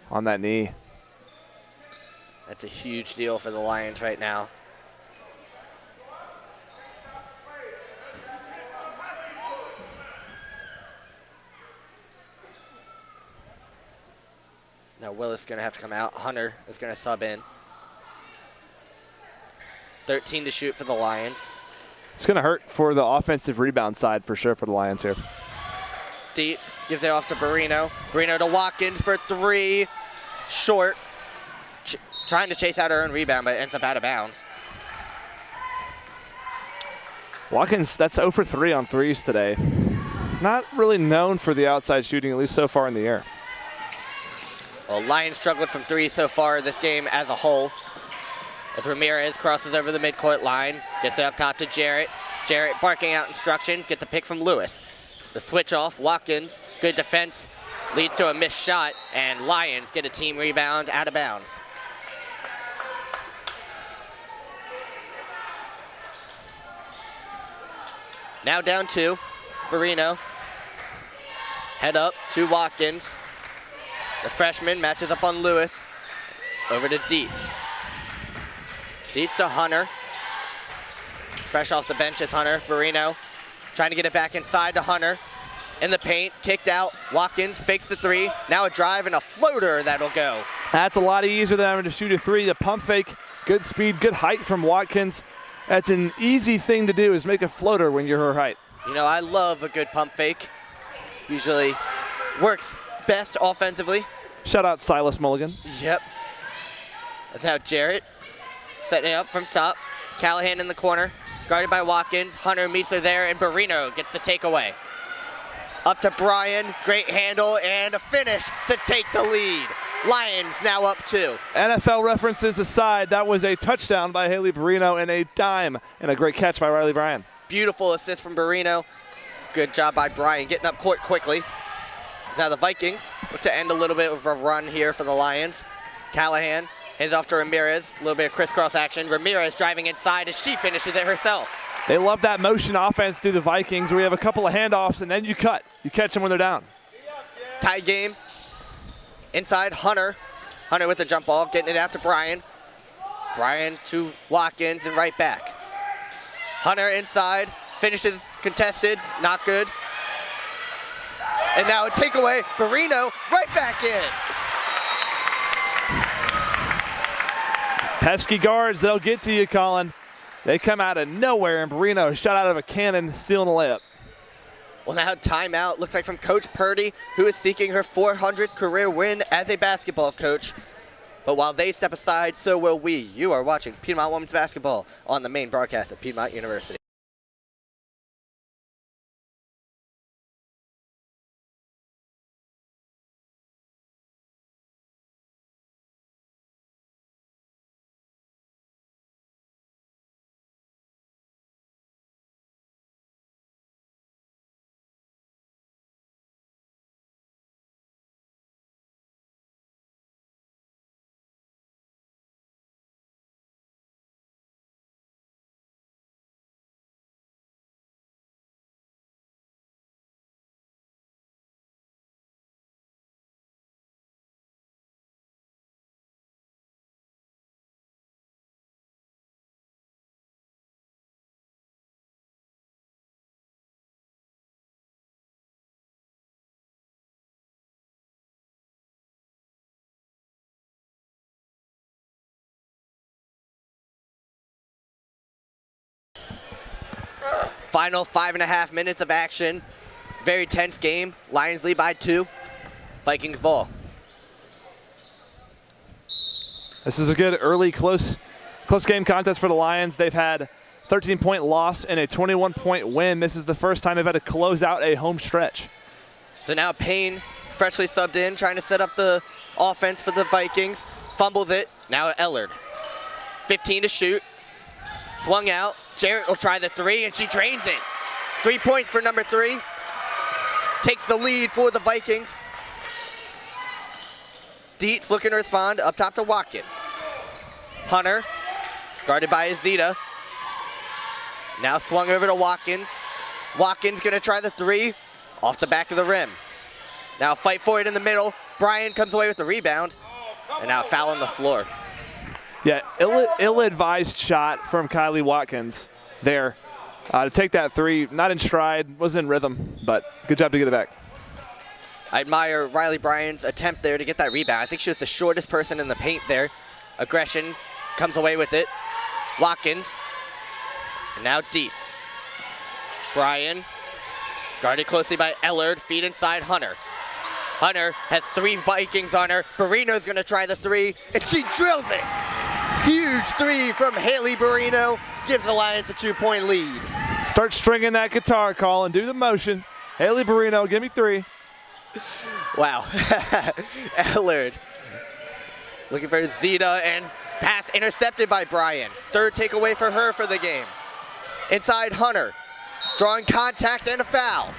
on that knee. That's a huge deal for the Lions right now. Now Willis going to have to come out. Hunter is going to sub in. 13 to shoot for the Lions. It's going to hurt for the offensive rebound side for sure for the Lions here. Dietz gives it off to Barrino. Barrino to Watkins for 3. Short. Trying to chase out her own rebound, but ends up out of bounds. Watkins, that's 0 for 3 on threes today. Not really known for the outside shooting, at least so far in the year. Well, Lions struggled from 3 so far this game as a whole. As Ramirez crosses over the midcourt line, gets it up top to Jarrett. Jarrett barking out instructions, gets a pick from Lewis. The switch off, Watkins, good defense, leads to a missed shot, and Lions get a team rebound out of bounds. Now down 2, Barrino. Head up to Watkins. The freshman matches up on Lewis. Over to Dietz. Dietz to Hunter. Fresh off the bench is Hunter. Barrino trying to get it back inside to Hunter. In the paint, kicked out. Watkins fakes the 3. Now a drive and a floater that'll go. That's a lot easier than having to shoot a 3. The pump fake, good speed, good height from Watkins. That's an easy thing to do is make a floater when you're her height. You know, I love a good pump fake. Usually works best offensively. Shout out Silas Mulligan. Yep. That's now Jarrett setting it up from top. Callahan in the corner, guarded by Watkins. Hunter meets her there, and Barrino gets the takeaway. Up to Bryan, great handle, and a finish to take the lead. Lions now up 2. NFL references aside, that was a touchdown by Haley Barrino and a dime and a great catch by Riley Bryan. Beautiful assist from Barrino. Good job by Bryan getting up court quickly. Now the Vikings look to end a little bit of a run here for the Lions. Callahan hands off to Ramirez. A little bit of crisscross action. Ramirez driving inside as she finishes it herself. They love that motion offense through the Vikings where you have a couple of handoffs and then you cut. You catch them when they're down. Tied game. Inside, Hunter. Hunter with the jump ball, getting it out to Bryan. Bryan to Watkins and right back. Hunter inside, finishes contested, not good. And now a takeaway, Barrino right back in. Pesky guards, they'll get to you, Colin. They come out of nowhere, and Barrino shot out of a cannon, stealing a layup. Well, now timeout, looks like from Coach Purdy, who is seeking her 400th career win as a basketball coach. But while they step aside, so will we. You are watching Piedmont Women's Basketball on the main broadcast at Piedmont University. Final 5.5 minutes of action. Very tense game. Lions lead by 2. Vikings ball. This is a good early close game contest for the Lions. They've had 13-point loss and a 21-point win. This is the first time they've had to close out a home stretch. So now Payne, freshly subbed in, trying to set up the offense for the Vikings. Fumbles it. Now Ellard. 15 to shoot. Swung out. Jarrett will try the 3, and she drains it. 3 points for number 3. Takes the lead for the Vikings. Dietz looking to respond. Up top to Watkins. Hunter, guarded by Azita. Now swung over to Watkins. Watkins going to try the 3. Off the back of the rim. Now fight for it in the middle. Bryan comes away with the rebound. And now foul on the floor. Yeah, ill-advised shot from Kylie Watkins there. To take that 3, not in stride, wasn't in rhythm, but good job to get it back. I admire Riley Bryan's attempt there to get that rebound. I think she was the shortest person in the paint there. Aggression comes away with it. Watkins. And now Dietz. Bryan, guarded closely by Ellard, feed inside Hunter. Hunter has 3 Vikings on her. Barino's gonna try the 3, and she drills it. Huge 3 from Haley Barino, gives the Lions a 2-point lead. Start stringing that guitar, Colin. Do the motion. Haley Barino, give me 3. Wow. Ellard looking for Zeta, and pass intercepted by Bryan. 3rd takeaway for her for the game. Inside Hunter, drawing contact and a foul.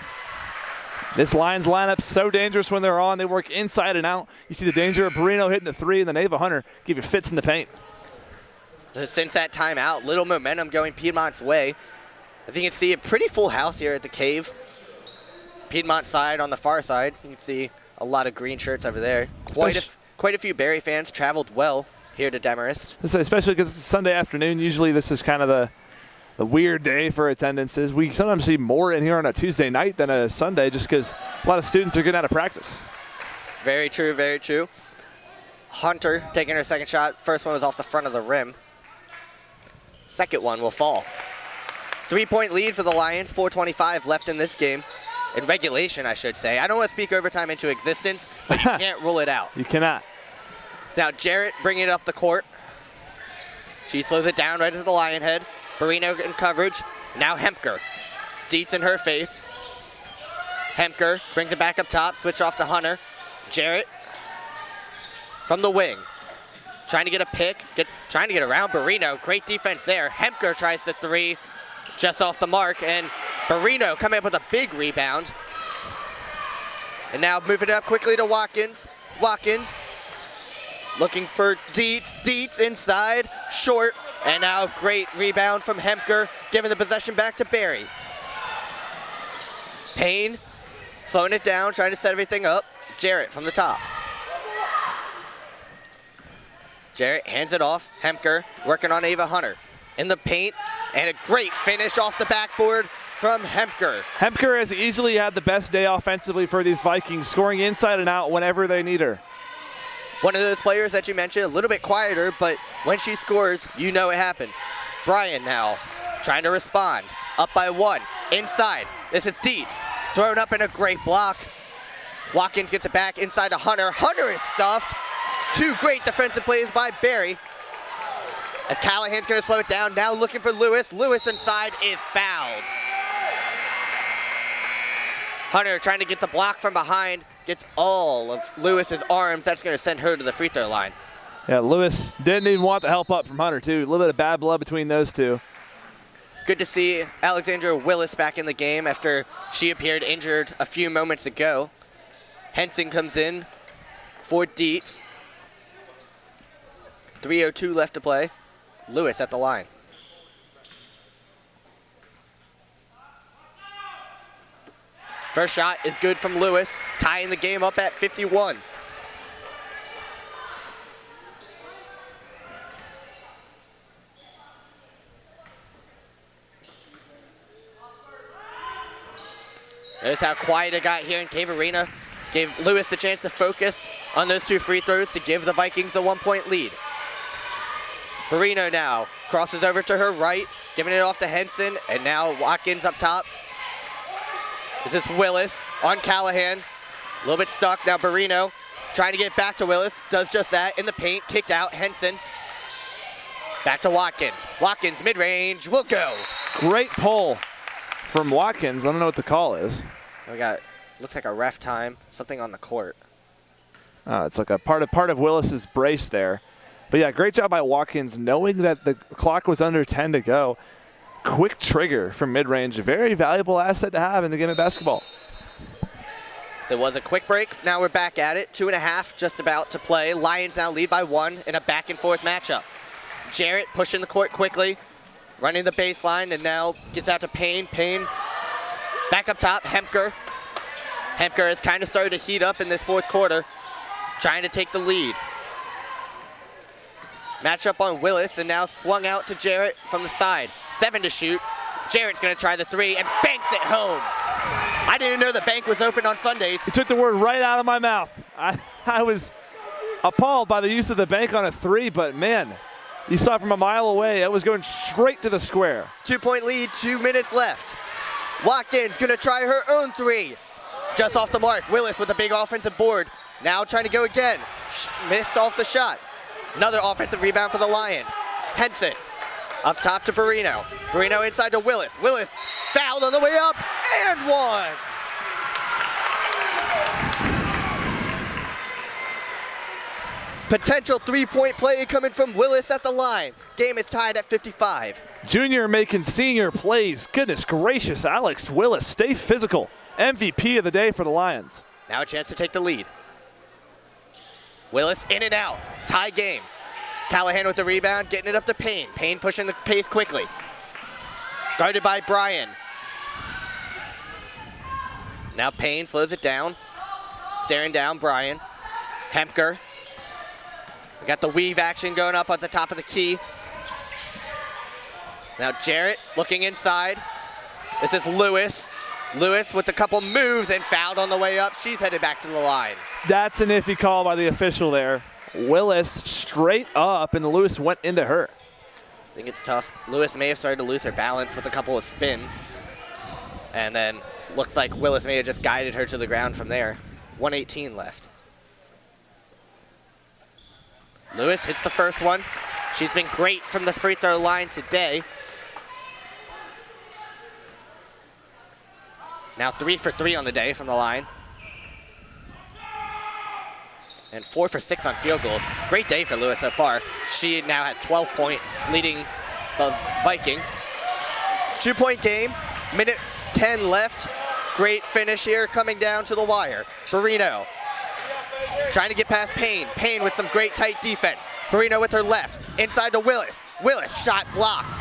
This Lions lineup so dangerous when they're on. They work inside and out. You see the danger of Barino hitting the 3 and the Nava Hunter give you fits in the paint. Since that timeout, little momentum going Piedmont's way. As you can see, a pretty full house here at the Cave. Piedmont side on the far side. You can see a lot of green shirts over there. Quite a few Barry fans traveled well here to Demarest. Especially because it's a Sunday afternoon. Usually this is kind of the weird day for attendances. We sometimes see more in here on a Tuesday night than a Sunday just because a lot of students are getting out of practice. Very true, very true. Hunter taking her second shot. First one was off the front of the rim. Second one will fall. 3-point lead for the Lions, 4:25 left in this game. In regulation, I should say. I don't want to speak overtime into existence, but you can't rule it out. You cannot. Now Jarrett bringing it up the court. She slows it down right into the Lion head. Barino in coverage. Now Hemker. Dietz in her face. Hemker brings it back up top. Switch off to Hunter. Jarrett from the wing. Trying to get a pick. Trying to get around Barino. Great defense there. Hemker tries the 3. Just off the mark. And Barino coming up with a big rebound. And now moving it up quickly to Watkins. Watkins looking for Dietz. Dietz inside. Short. And now great rebound from Hemker, giving the possession back to Barry. Payne slowing it down, trying to set everything up. Jarrett from the top. Jarrett hands it off. Hemker working on Ava Hunter. In the paint, and a great finish off the backboard from Hemker. Hemker has easily had the best day offensively for these Vikings, scoring inside and out whenever they need her. One of those players that you mentioned, a little bit quieter, but when she scores, you know it happens. Bryan now trying to respond. Up by 1. Inside. This is Dietz. Thrown up in a great block. Watkins gets it back inside to Hunter. Hunter is stuffed. 2 great defensive plays by Barry. As Callahan's going to slow it down. Now looking for Lewis. Lewis inside is fouled. Hunter trying to get the block from behind. Gets all of Lewis's arms. That's going to send her to the free throw line. Yeah, Lewis didn't even want the help up from Hunter, too. A little bit of bad blood between those two. Good to see Alexandra Willis back in the game after she appeared injured a few moments ago. Henson comes in for Dietz. 3:02 left to play. Lewis at the line. First shot is good from Lewis, tying the game up at 51. Notice how quiet it got here in Cave Arena. Gave Lewis the chance to focus on those 2 free throws to give the Vikings a 1-point lead. Barino now crosses over to her right, giving it off to Henson, and now Watkins up top. This is Willis on Callahan. A little bit stuck. Now Barino trying to get back to Willis. Does just that in the paint. Kicked out. Henson. Back to Watkins. Watkins mid-range will go. Great pull from Watkins. I don't know what the call is. We got, looks like a ref time. Something on the court. It's like a part of Willis's brace there. But yeah, great job by Watkins knowing that the clock was under 10 to go. Quick trigger from mid-range. Very valuable asset to have in the game of basketball. So it was a quick break. Now we're back at it. 2.5 just about to play. Lions now lead by 1 in a back-and-forth matchup. Jarrett pushing the court quickly, running the baseline, and now gets out to Payne. Payne back up top. Hemker. Hemker has kind of started to heat up in this 4th quarter, trying to take the lead. Matchup on Willis, and now swung out to Jarrett from the side. 7 to shoot. Jarrett's going to try the 3 and banks it home. I didn't know the bank was open on Sundays. You took the word right out of my mouth. I was appalled by the use of the bank on a 3, but man, you saw it from a mile away. It was going straight to the square. 2-point lead, 2 minutes left. Watkins gonna try her own 3. Just off the mark. Willis with a big offensive board. Now trying to go again. Missed off the shot. Another offensive rebound for the Lions. Henson up top to Barrino. Barrino inside to Willis. Willis fouled on the way up and one. Potential 3-point play coming from Willis at the line. Game is tied at 55. Junior making senior plays. Goodness gracious, Alex Willis, stay physical. MVP of the day for the Lions. Now a chance to take the lead. Willis in and out. Tie game. Callahan with the rebound, getting it up to Payne. Payne pushing the pace quickly. Guarded by Bryan. Now Payne slows it down. Staring down Bryan. Hemker. We got the weave action going up at the top of the key. Now Jarrett looking inside. This is Lewis. Lewis with a couple moves and fouled on the way up. She's headed back to the line. That's an iffy call by the official there. Willis straight up, and Lewis went into her. I think it's tough. Lewis may have started to lose her balance with a couple of spins. And then looks like Willis may have just guided her to the ground from there. 1:18 left. Lewis hits the first one. She's been great from the free throw line today. Now 3 for 3 on the day from the line. And 4 for 6 on field goals. Great day for Lewis so far. She now has 12 points, leading the Vikings. 2-point game, minute 10 left. Great finish here coming down to the wire. Barrino trying to get past Payne. Payne with some great tight defense. Barrino with her left, inside to Willis. Willis, shot blocked.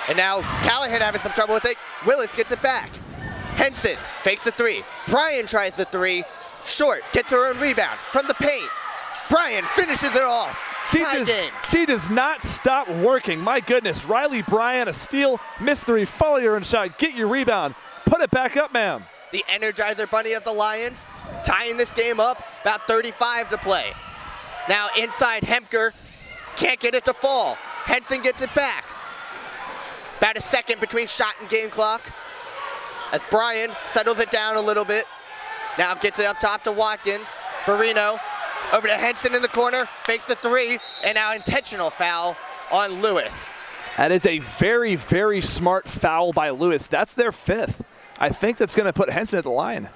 And now Callahan having some trouble with it. Willis gets it back. Henson fakes the 3. Bryan tries the 3. Short, gets her own rebound from the paint. Bryan finishes it off. She does not stop working. My goodness, Riley Bryan, a steal, missed 3, follow your own shot, get your rebound, put it back up, ma'am. The Energizer Bunny of the Lions, tying this game up, about 35 to play. Now inside Hemker, can't get it to fall. Henson gets it back. About a second between shot and game clock. As Bryan settles it down a little bit. Now gets it up top to Watkins. Barrino over to Henson in the corner, fakes the 3, and now intentional foul on Lewis. That is a very, very smart foul by Lewis. That's their 5th. I think that's going to put Henson at the line.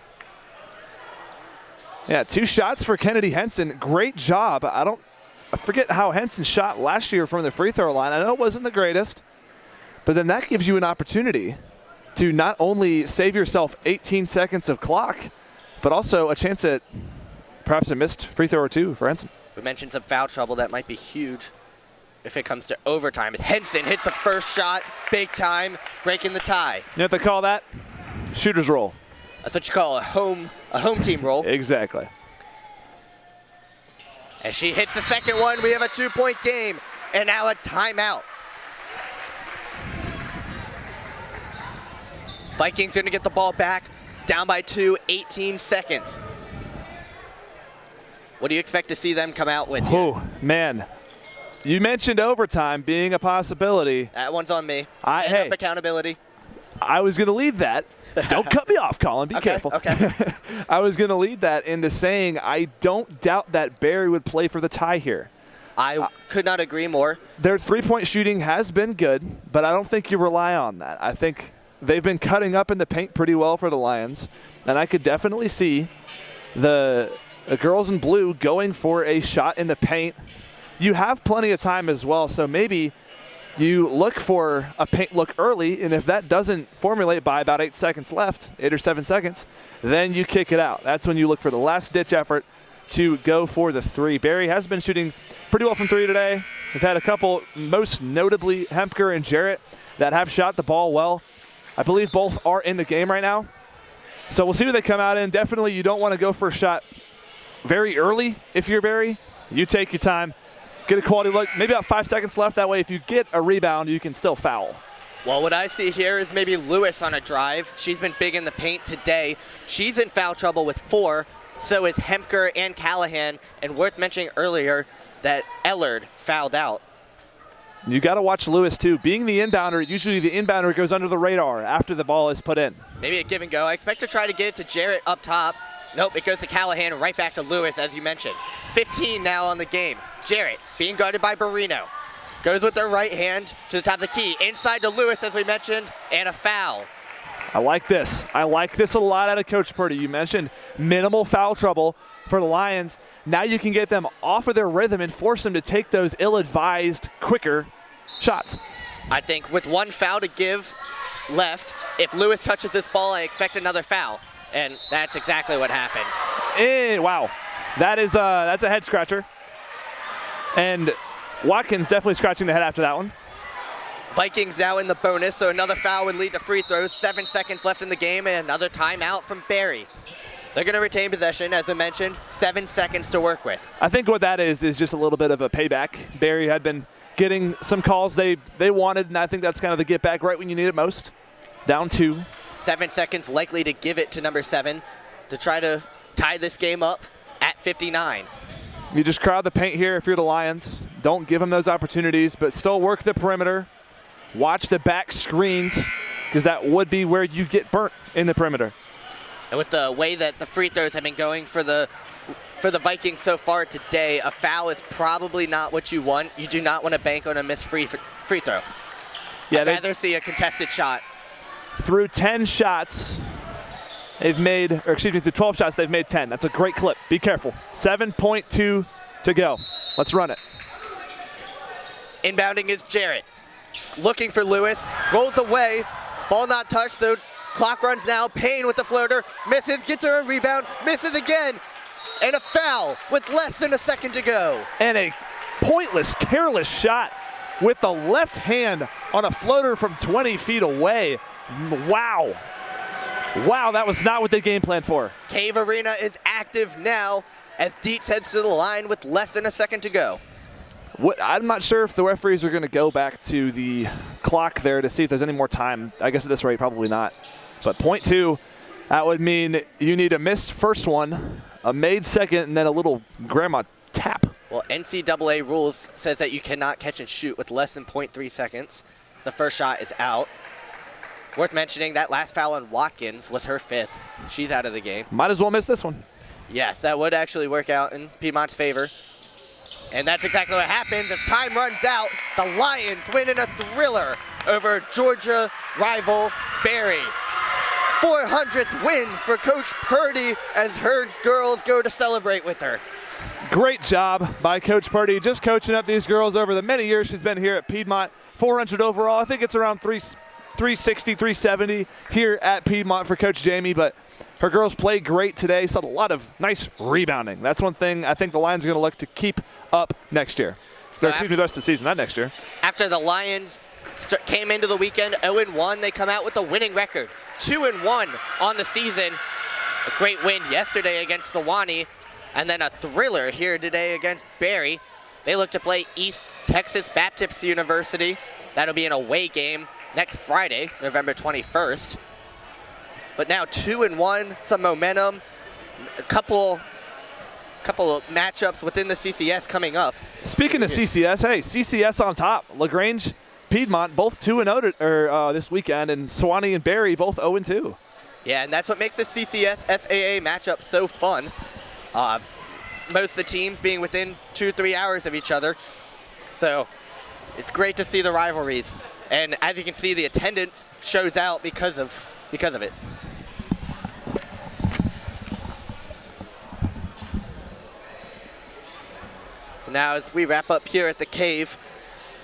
Yeah, 2 shots for Kennedy Henson. Great job. I forget how Henson shot last year from the free throw line. I know it wasn't the greatest, but then that gives you an opportunity to not only save yourself 18 seconds of clock, but also a chance at perhaps a missed free throw or 2 for Henson. We mentioned some foul trouble that might be huge if it comes to overtime. Henson hits the first shot, big time, breaking the tie. You know what they call that? Shooter's roll. That's what you call a home team roll. Exactly. As she hits the second one, we have a 2-point game, and now a timeout. Vikings gonna get the ball back, down by 2, 18 seconds. What do you expect to see them come out with here? Oh, man. You mentioned overtime being a possibility. That one's on me. Hey, accountability. I was going to lead that. Don't cut me off, Colin. Be careful. Okay. I was going to lead that into saying I don't doubt that Barry would play for the tie here. I could not agree more. Their 3-point shooting has been good, but I don't think you rely on that. I think they've been cutting up in the paint pretty well for the Lions, and I could definitely see the girls in blue going for a shot in the paint. You have plenty of time as well, so maybe you look for a paint look early, and if that doesn't formulate by about 8 seconds left, 8 or 7 seconds, then you kick it out. That's when you look for the last-ditch effort to go for the 3. Barry has been shooting pretty well from 3 today. We've had a couple, most notably Hemker and Jarrett, that have shot the ball well. I believe both are in the game right now. So we'll see what they come out in. Definitely you don't want to go for a shot very early if you're Barry. You take your time. Get a quality look. Maybe about 5 seconds left. That way, if you get a rebound, you can still foul. Well, what I see here is maybe Lewis on a drive. She's been big in the paint today. She's in foul trouble with 4. So is Hemker and Callahan. And worth mentioning earlier that Ellard fouled out. You got to watch Lewis, too. Being the inbounder, usually the inbounder goes under the radar after the ball is put in. Maybe a give and go. I expect to try to get it to Jarrett up top. Nope, it goes to Callahan, right back to Lewis, as you mentioned. 15 now on the game. Jarrett being guarded by Barrino. Goes with their right hand to the top of the key. Inside to Lewis, as we mentioned, and a foul. I like this. I like this a lot out of Coach Purdy. You mentioned minimal foul trouble for the Lions. Now you can get them off of their rhythm and force them to take those ill-advised, quicker shots. I think with 1 foul to give left, if Lewis touches this ball, I expect another foul. And that's exactly what happens. Wow. That's a head scratcher. And Watkins definitely scratching the head after that one. Vikings now in the bonus, so another foul would lead to free throws. 7 seconds left in the game, and another timeout from Barry. They're going to retain possession, as I mentioned. 7 seconds to work with. I think what that is just a little bit of a payback. Barry had been getting some calls they wanted, and I think that's kind of the get back right when you need it most. Down 2. 7 seconds likely to give it to number 7 to try to tie this game up at 59. You just crowd the paint here if you're the Lions. Don't give them those opportunities, but still work the perimeter. Watch the back screens, because that would be where you get burnt in the perimeter. And with the way that the free throws have been going for the Vikings so far today, a foul is probably not what you want. You do not want to bank on a missed free throw. Yeah, I'd rather see a contested shot. Through 10 shots, through 12 shots, they've made 10. That's a great clip. Be careful. 7.2 to go. Let's run it. Inbounding is Jarrett. Looking for Lewis. Rolls away. Ball not touched, so clock runs now. Payne with the floater. Misses, gets her a rebound. Misses again. And a foul with less than a second to go. And a pointless, careless shot with the left hand on a floater from 20 feet away. Wow. Wow, that was not what they game planned for. Cave Arena is active now as Dietz heads to the line with less than a second to go. I'm not sure if the referees are going to go back to the clock there to see if there's any more time. I guess at this rate, probably not. But .2, that would mean you need a missed first one, a made second, and then a little grandma tap. Well, NCAA rules says that you cannot catch and shoot with less than .3 seconds. The first shot is out. Worth mentioning, that last foul on Watkins was her 5th. She's out of the game. Might as well miss this one. Yes, that would actually work out in Piedmont's favor. And that's exactly what happens. As time runs out, the Lions win in a thriller over Georgia rival Barry. 400th win for Coach Purdy as her girls go to celebrate with her. Great job by Coach Purdy, just coaching up these girls over the many years she's been here at Piedmont. 400 overall. I think it's around 360, 370 here at Piedmont for Coach Jamie, but her girls played great today. Saw a lot of nice rebounding. That's one thing I think the Lions are going to look to keep up next year. So keep the rest of the season, not next year. After the Lions came into the weekend 0-1, they come out with a winning record. 2-1 on the season. A great win yesterday against Sewanee, and then a thriller here today against Barry. They look to play East Texas Baptist University. That'll be an away game next Friday, November 21st. But now 2-1, some momentum, a couple of matchups within the CCS coming up. Speaking of CCS, hey, CCS on top. LaGrange, Piedmont, both 2-0 this weekend, and Sewanee and Barry both 0-2. Yeah, and that's what makes the CCS SAA matchup so fun. Most of the teams being within 2-3 hours of each other. So it's great to see the rivalries. And as you can see, the attendance shows out because of it. Now, as we wrap up here at the Cave,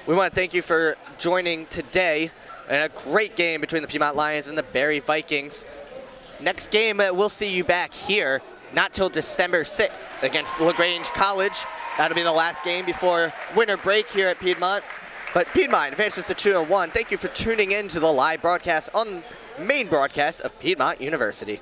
we want to thank you for joining today in a great game between the Piedmont Lions and the Barry Vikings. Next game, we'll see you back here, not till December 6th against LaGrange College. That'll be the last game before winter break here at Piedmont. But Piedmont advances to 2-1. Thank you for tuning in to the live broadcast on main broadcast of Piedmont University.